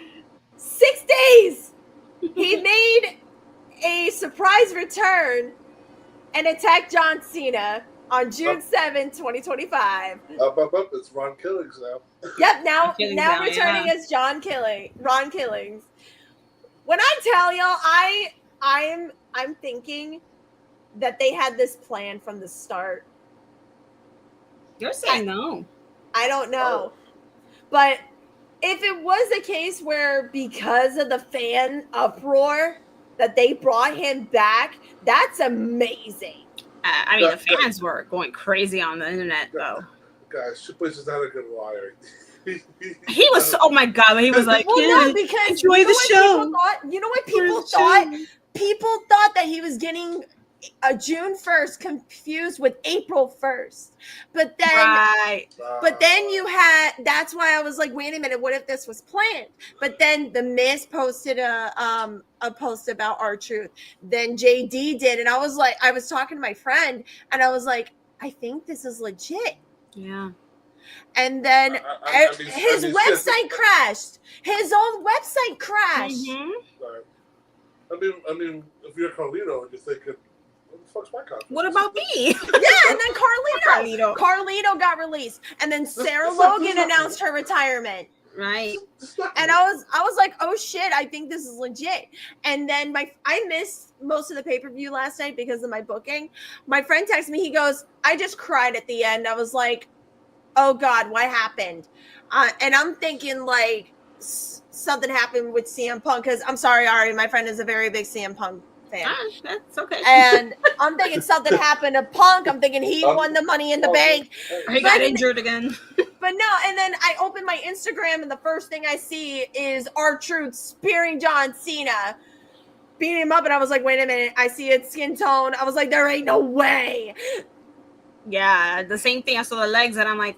6 days, he made a surprise return and attacked John Cena on June 7, 2025. Up, it's Ron Killings now. Yep, now Killings returning as Ron Killings. When I tell y'all, I'm thinking that they had this plan from the start. You're saying no. I don't know. Oh. But if it was a case where because of the fan uproar that they brought him back, that's amazing. I mean, the fans were going crazy on the internet, though. Guys, Triple H is not a good liar. He was, oh my God, he was like, Well, no, because enjoy the show. You know what people thought? People thought that he was getting June 1st confused with April 1st. But then you had, that's why I was like, wait a minute, what if this was planned? But then The Miz posted a post about R-Truth. Then JD did, and I was like, I was talking to my friend, and I was like, I think this is legit. Yeah. And then his website crashed. His own website crashed. Mm-hmm. I mean, if you're Carlito and you're thinking, what the fuck's my contract? What about me? Yeah, and then Carlito got released. And then Sarah Logan announced her retirement. Right. And I was like, oh shit, I think this is legit. And then I missed most of the pay-per-view last night because of my booking. My friend texted me, he goes, I just cried at the end. I was like, oh God, what happened? And I'm thinking like something happened with CM Punk, because I'm sorry, Ari, my friend is a very big CM Punk fan. That's okay. And I'm thinking something happened to Punk. I'm thinking he won the Money in the Bank. He got injured again. But no, and then I open my Instagram and the first thing I see is R-Truth spearing John Cena, beating him up, and I was like, wait a minute, I see it skin tone. I was like, there ain't no way. Yeah, the same thing. I saw the legs and I'm like,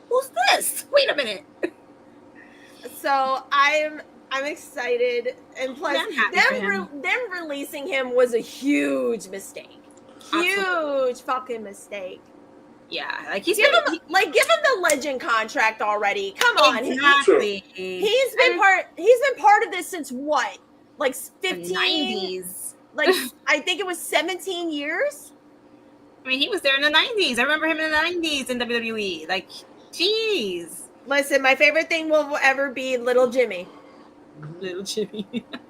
who's this? Wait a minute. So I'm excited, and plus them releasing him was a huge mistake. Huge fucking mistake. Yeah, like give him the legend contract already. Come on, exactly. He's been part of this since what, like 15? 90s. Like I think it was 17 years. I mean, he was there in the 90s. I remember him in the 90s in WWE. Like, jeez. Listen, my favorite thing will ever be Little Jimmy. Little Jimmy.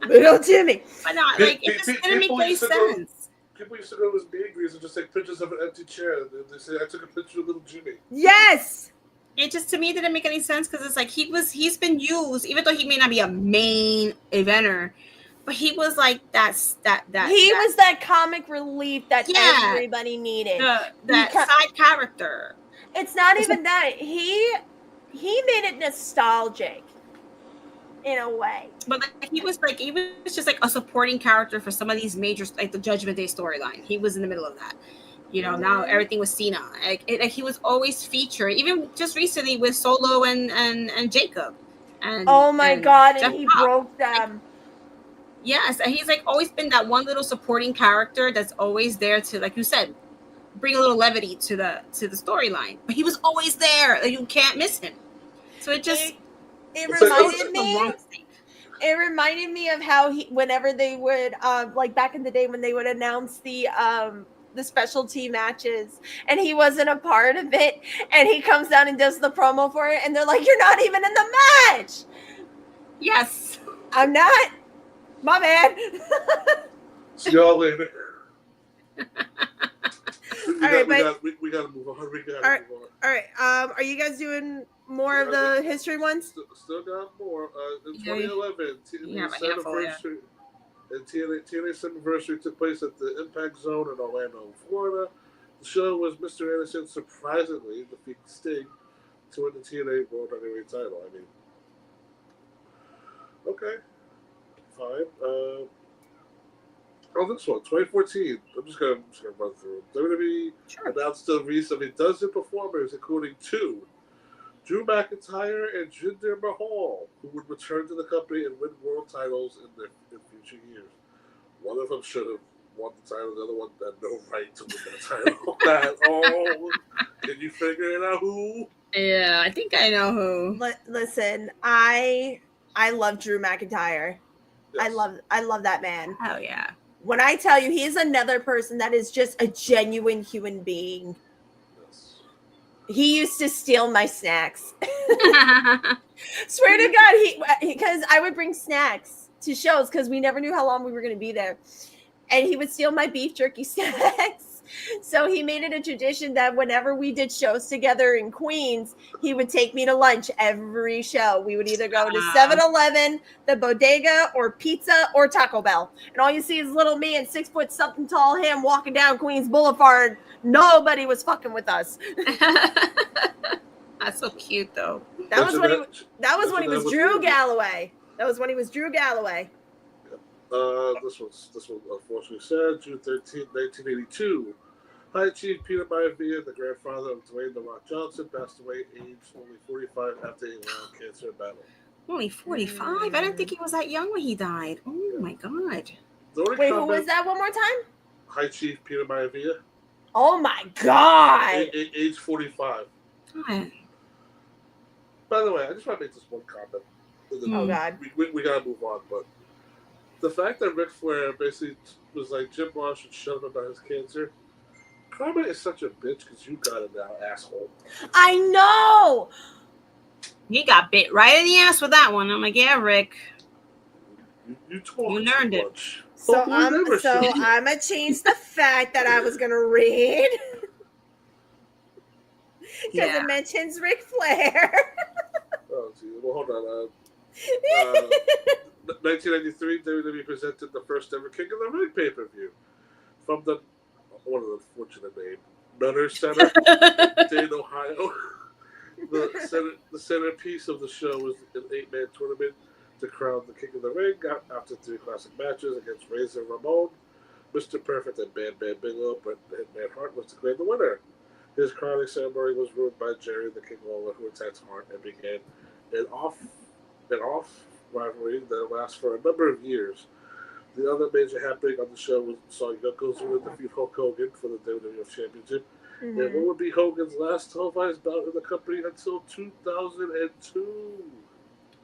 Little Jimmy. But no, like, it just didn't make any sense. People used to go to his meetings and just take pictures of an empty chair. They say, I took a picture of Little Jimmy. Yes! It just, to me, didn't make any sense, because it's like he's been used, even though he may not be a main eventer, but he was like that was that comic relief that everybody needed. That side character. It's not even that. He made it nostalgic in a way. But like, he was just like a supporting character for some of these major, like the Judgment Day storyline. He was in the middle of that. You know, now everything was Cena. Like he was always featured, even just recently with Solo and Jacob. And oh my God, Jeff and he Cobb. broke them. Yes, and he's like always been that one little supporting character that's always there to, like you said, bring a little levity to the storyline. But he was always there. Like, you can't miss him. So it reminded me of how whenever they would like back in the day when they would announce the specialty matches and he wasn't a part of it, and he comes down and does the promo for it, and they're like, you're not even in the match. Yes. I'm not. My bad. See y'all later. We gotta move on. All right. Are you guys doing more of the history ones? Still got more. In 2011, TNA's anniversary took place at the Impact Zone in Orlando, Florida. The show was Mr. Anderson surprisingly defeating Sting to win the TNA World Heavyweight title. I mean, okay, fine. This one, 2014. I'm just gonna run through them. WWE announced the release of a dozen performers, including two, Drew McIntyre and Jinder Mahal, who would return to the company and win world titles in future years. One of them should have won the title. The other one had no right to win that title at all. Can you figure it out who? Yeah, I think I know who. Listen, I love Drew McIntyre. Yes. I love that man. Oh yeah. When I tell you, he is another person that is just a genuine human being. Yes. He used to steal my snacks. Swear to God, because I would bring snacks to shows because we never knew how long we were going to be there. And he would steal my beef jerky snacks. So he made it a tradition that whenever we did shows together in Queens, he would take me to lunch every show. We would either go to 7-Eleven, the Bodega, or Pizza, or Taco Bell. And all you see is little me and 6 foot something tall him walking down Queens Boulevard. Nobody was fucking with us. That's so cute, though. That was when he was Drew Galloway. That was when he was Drew Galloway. This one unfortunately said June 13, 1982. High Chief Peter Maivia, the grandfather of Dwayne "The Rock" Johnson, passed away aged only 45 after a lung cancer battle. Only 45? I didn't think he was that young when he died. Oh my God. Wait, who was that one more time? High Chief Peter Maivia. Oh my God. Age 45. God. By the way, I just want to make this one comment. Oh God. We gotta move on, but the fact that Ric Flair basically was like, Jim Ross should shut up about his cancer. Karma is such a bitch because you got it now, asshole. I know. He got bit right in the ass with that one. I'm like, yeah, Rick. You talk You learned too it. much. So Hopefully never show you. I'm gonna change the fact that I was gonna read because Yeah. it mentions Ric Flair. Oh, gee. Well, hold on. 1993, WWE presented the first ever King of the Ring pay-per-view from the one of the fortunate name Nutter Center, Dayton, Ohio. The centerpiece of the show was an 8-man tournament to crown the King of the Ring after 3 classic matches against Razor Ramon, Mr. Perfect, and Bam Bam Bigelow. Bret the Hitman Hart was declared the winner. His crowning ceremony was ruined by Jerry the King Lawler, who attacked Hart and began an off rivalry that lasts for a number of years. The other major happening on the show was saw Yokozuna defeat Hulk Hogan for the WWF Championship. And what would be Hogan's last televised bout in the company until 2002.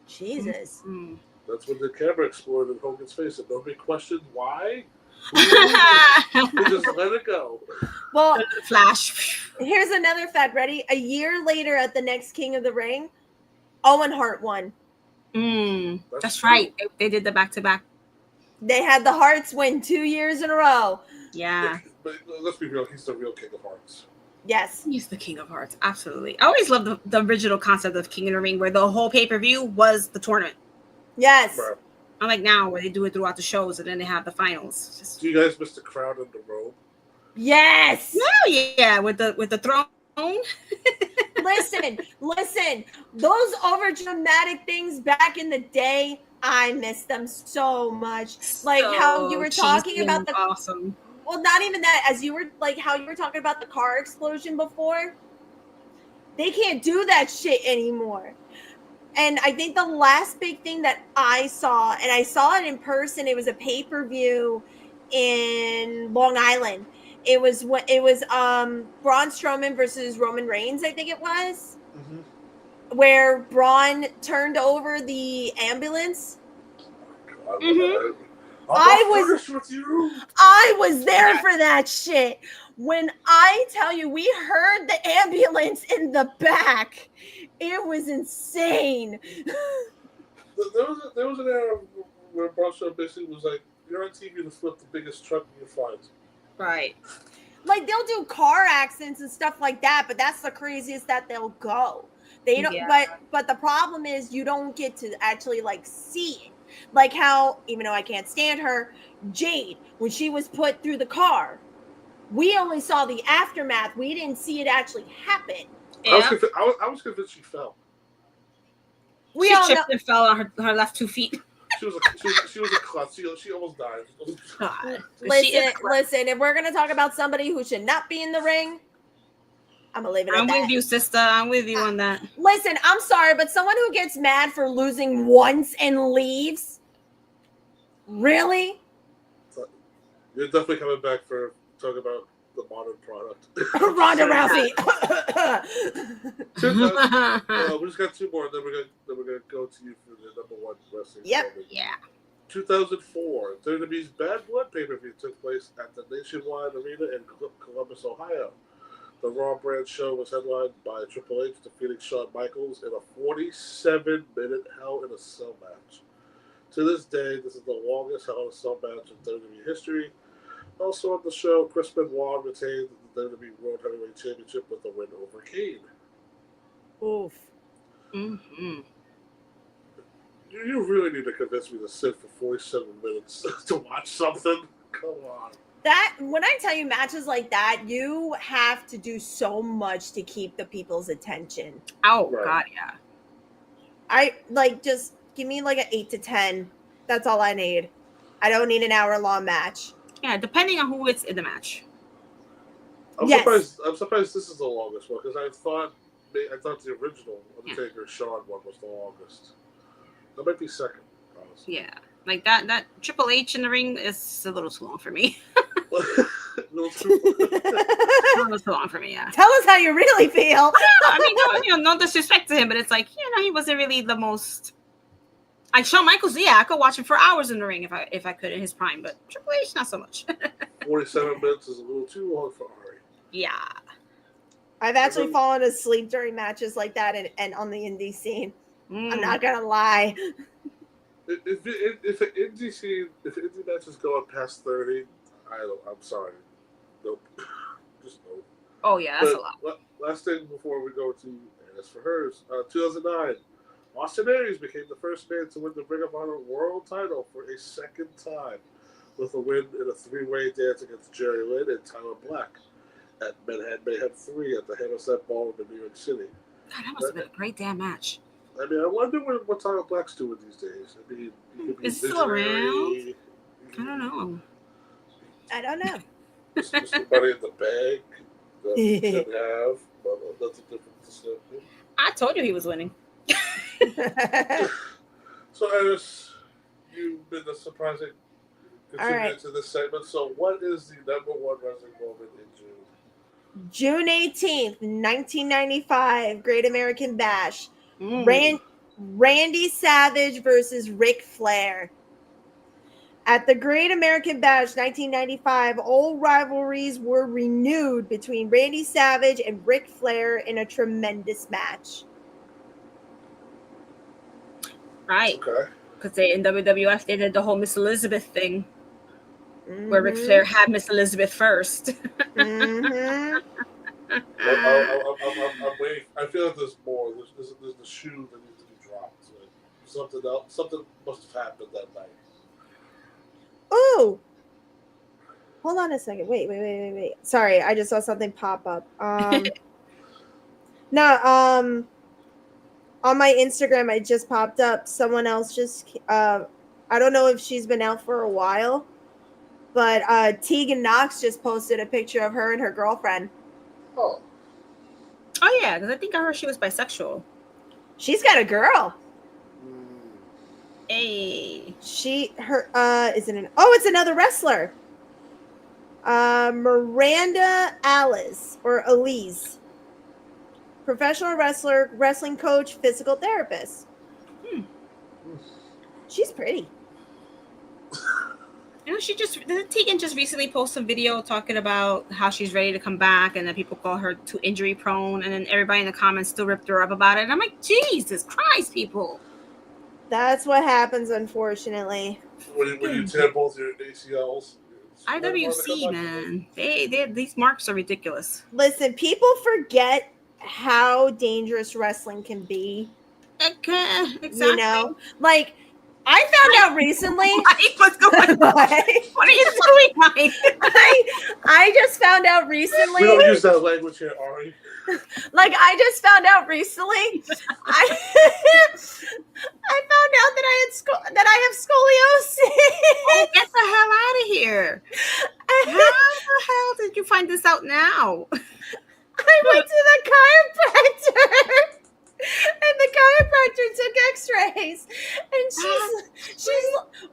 Jesus. Mm. That's when the camera exploded in Hogan's face, and nobody questioned why. He just let it go. Well, Flash. here's another fact. Ready? A year later, at the next King of the Ring, Owen Hart won. That's right. They did the back-to-back. They had the Hearts win 2 years in a row. Yeah. But let's be real, he's the real King of Hearts. Yes. He's the King of Hearts. Absolutely. I always loved the original concept of King of the Ring, where the whole pay-per-view was the tournament. Yes. Bro. Unlike now, where they do it throughout the shows and then they have the finals. Do you guys miss the crowd in the robe? Yes. Oh yeah, with the throne. listen. Those over dramatic things back in the day, I miss them so much. Like So how you were talking cheesy about and the awesome. Well, not even that. As you were like how you were talking about the car explosion before. They can't do that shit anymore. And I think the last big thing that I saw, and I saw it in person, it was a pay-per-view in Long Island. It was Braun Strowman versus Roman Reigns, I think it was, where Braun turned over the ambulance. I was there for that shit. When I tell you, we heard the ambulance in the back. It was insane. There was an era where Braun Strowman basically was like, you're on TV to flip the biggest truck you can find. Right. Like they'll do car accidents and stuff like that, but that's the craziest that they'll go. They don't. Yeah. But the problem is you don't get to actually like see it. Like how, even though I can't stand her, Jade, when she was put through the car, we only saw the aftermath. We didn't see it actually happen. Yeah. I was convinced she fell. She all tripped and fell on her left 2 feet. She was a klutz. She almost died. God. Listen. If we're gonna talk about somebody who should not be in the ring, I'm gonna leave it at that. I'm with you, sister. I'm with you on that. Listen, I'm sorry, but someone who gets mad for losing once and leaves, really? You're definitely coming back for talking about the modern product. Ronda Rousey. We just got 2 more, and then we're gonna go to you for the #1 wrestling. Yep. Moment. Yeah. 2004, WWE's Bad Blood pay-per-view took place at the Nationwide Arena in Columbus, Ohio. The Raw brand show was headlined by Triple H defeating Shawn Michaels in a 47-minute Hell in a Cell match. To this day, this is the longest Hell in a Cell match in WWE history. Also on the show, Chris Benoit retained the WWE World Heavyweight Championship with a win over Kane. Oof. Mm-hmm. You really need to convince me to sit for 47 minutes to watch something. Come on. That when I tell you matches like that, you have to do so much to keep the people's attention. Oh Right. God, yeah. I like just give me like an 8 to 10. That's all I need. I don't need an hour-long match. Yeah, depending on who it's in the match. I'm surprised this is the longest one because I thought the original Undertaker Shawn one was the longest. That might be second, honestly. Yeah, like that Triple H in the ring is a little too long for me. A little too long for me. Yeah. Tell us how you really feel. I mean, no disrespect to him, but it's like he wasn't really the most. Like Shawn Michaels, yeah, I could watch him for hours in the ring if I could in his prime, but Triple H not so much. 47 minutes is a little too long for Ari. Yeah. I've actually fallen asleep during matches like that and on the indie scene. I'm not gonna lie. If an indie matches go up past 30, I'm sorry. Nope. Just nope. Oh yeah, that's a lot. Last thing before we go to As for Hers, 2009, Austin Aries became the first man to win the Ring of Honor World Title for a second time, with a win in a three-way dance against Jerry Lynn and Tyler Black at Manhattan Mayhem 3 at the Hammerstead Ballroom in New York City. God, that must have been a great damn match. I mean, I wonder what Tyler Black's doing these days. I mean, is he still around? I don't know. Just money in the bank that he should have, but that's a different discussion. I told you he was winning. So, Iris, you've been a surprising contributor to this segment. So, what is the number one wrestling moment in June? June 18th, 1995, Great American Bash. Randy Savage versus Ric Flair. At the Great American Bash 1995, old rivalries were renewed between Randy Savage and Ric Flair in a tremendous match. Right. Okay. Because in WWF, they did the whole Miss Elizabeth thing, where Ric Flair had Miss Elizabeth first. I'm waiting. I feel like there's more. There's the shoe that needs to be dropped. Like something else. Something must have happened that night. Ooh. Hold on a second. Wait. Sorry, I just saw something pop up. On my Instagram, it just popped up. Someone else just, I don't know if she's been out for a while, but Tegan Knox just posted a picture of her and her girlfriend. Oh yeah, because I think I heard she was bisexual. She's got a girl. Hey. It's another wrestler. Miranda Alice or Elise. Professional wrestler, wrestling coach, physical therapist. She's pretty. You know, didn't Tegan just recently post a video talking about how she's ready to come back, and then people call her too injury prone, and then everybody in the comments still ripped her up about it. And I'm like, Jesus Christ, people. That's what happens, unfortunately. When you tear both your ACLs. IWC, man. These marks are ridiculous. Listen, people forget how dangerous wrestling can be. Okay, exactly. You know, like I found out recently. What's going on? What are you doing, I just found out recently. We don't use that language here, Ari. Like I just found out recently. I found out that I have scoliosis. Oh, get the hell out of here! How the hell did you find this out now? I went to the chiropractor, and the chiropractor took X-rays, and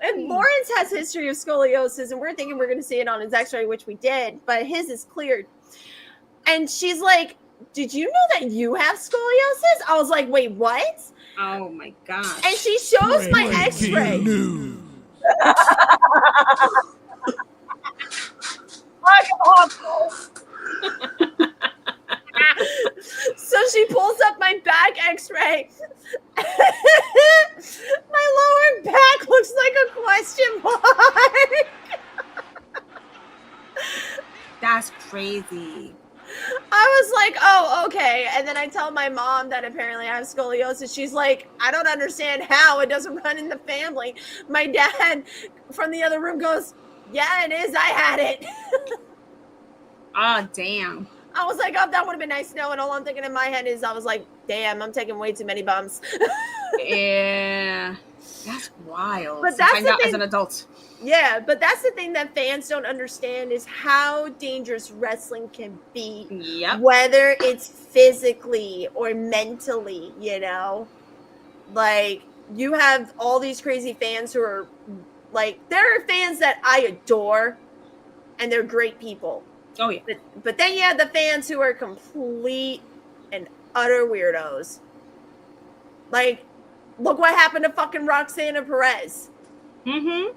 and Lawrence has history of scoliosis, and we're thinking we're going to see it on his X-ray, which we did, but his is cleared. And she's like, "Did you know that you have scoliosis?" I was like, "Wait, what?" Oh my gosh! And she shows my X-ray. So she pulls up my back X-ray. My lower back looks like a question mark. That's crazy. I was like, oh, okay. And then I tell my mom that apparently I have scoliosis. She's like, I don't understand how. It doesn't run in the family. My dad from the other room goes, yeah, it is. I had it. Oh, damn. I was like, oh, that would have been nice to know. And all I'm thinking in my head is I was like, damn, I'm taking way too many bumps. Yeah. That's wild. But that's find out as an adult. Yeah, but that's the thing that fans don't understand is how dangerous wrestling can be. Yep. Whether it's physically or mentally, you know? Like, you have all these crazy fans who are, like, there are fans that I adore, and they're great people. Oh, yeah. But then you have the fans who are complete and utter weirdos. Like, look what happened to fucking Roxana Perez. Mm-hmm.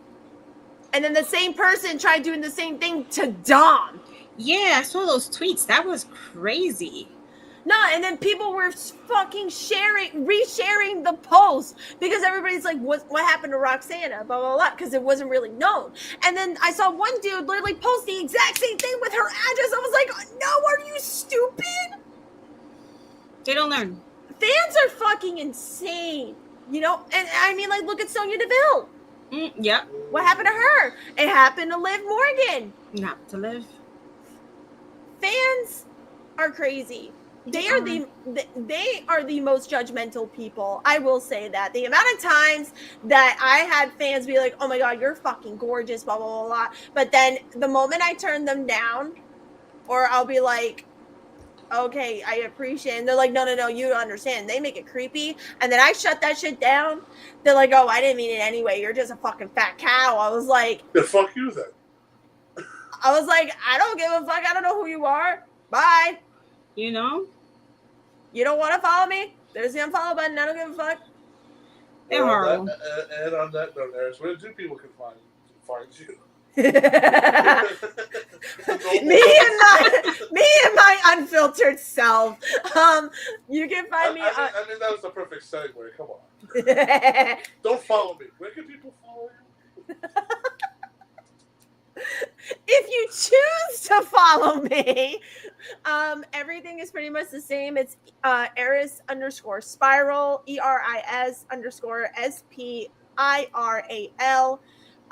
And then the same person tried doing the same thing to Dom. Yeah, I saw those tweets. That was crazy. No, and then people were fucking resharing the post because everybody's like, what happened to Roxana? Blah, blah, blah, because it wasn't really known. And then I saw one dude literally post the exact same thing with her address. I was like, no, are you stupid? They don't learn. Fans are fucking insane, you know? And I mean, like, look at Sonya Deville. Yep. What happened to her? It happened to Liv Morgan. Not to live. Fans are crazy. They are the most judgmental people. I will say that. The amount of times that I had fans be like, "Oh my god, you're fucking gorgeous," blah blah blah blah. But then the moment I turn them down, or I'll be like, "Okay, I appreciate it," and they're like, "No, you don't understand." They make it creepy, and then I shut that shit down. They're like, "Oh, I didn't mean it anyway. You're just a fucking fat cow." I was like, "The fuck you then?" I was like, "I don't give a fuck. I don't know who you are. Bye." You know? You don't want to follow me? There's the unfollow button. I don't give a fuck. They're horrible. And on that note, Eris, where do people can find you? me and my unfiltered self. You can find me. I mean, that was the perfect segue. Come on. Don't follow me. Where can people follow you? If you choose to follow me, everything is pretty much the same. It's Eris_Spiral, ERIS_SPIRAL.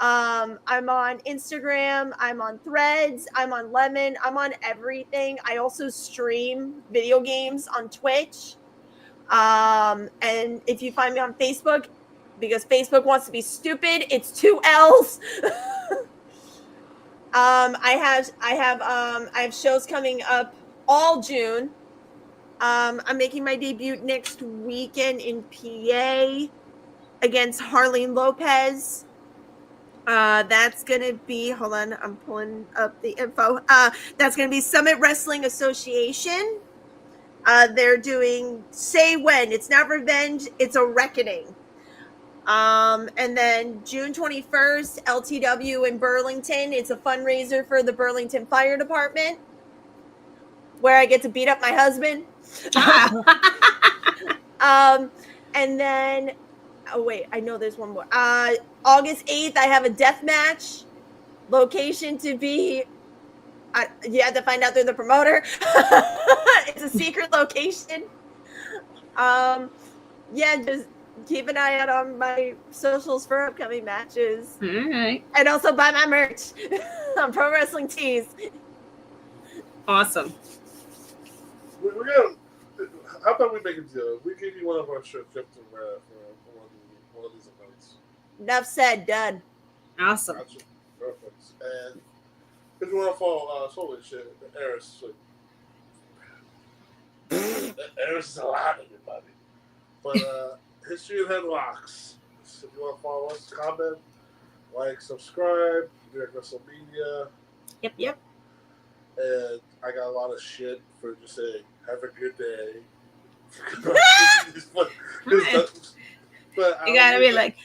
I'm on Instagram. I'm on Threads. I'm on Lemon. I'm on everything. I also stream video games on Twitch. And if you find me on Facebook, because Facebook wants to be stupid, it's 2 L's. I have shows coming up all June. I'm making my debut next weekend in PA against Harleen Lopez. That's gonna be, hold on, I'm pulling up the info. That's gonna be Summit Wrestling Association. They're doing Say When. It's not revenge, it's a reckoning. And then June 21st, LTW in Burlington. It's a fundraiser for the Burlington Fire Department, where I get to beat up my husband. And then, oh wait, I know there's one more. August 8th, I have a death match. Location to be, you have to find out through the promoter. It's a secret location. Yeah, just keep an eye out on my socials for upcoming matches. All right. And also buy my merch on Pro Wrestling Tees. Awesome. We're gonna. How about we make a deal? We give you one of our shirts to wear for one of these events. Enough said. Done. Awesome. Gotcha. Perfect. And if you want to follow Soul shit, Eris, Eris is a lot, everybody. But History of Headlocks. So if you want to follow us, comment, like, subscribe. We're at Wrestle Media. Yep. And I got a lot of shit for just saying, have a good day. But You gotta be like,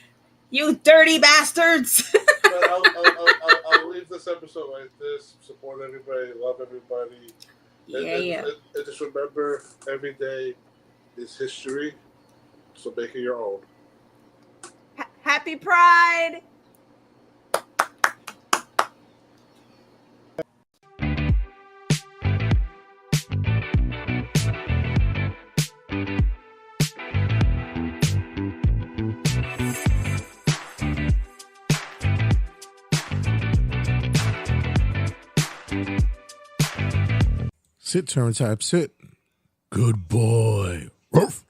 you dirty bastards. But I'll leave this episode like this. Support everybody. Love everybody. Yeah. And just remember, every day is history. So make it your own. Happy Pride. Sit, turn, type, sit. Good boy. Ruff.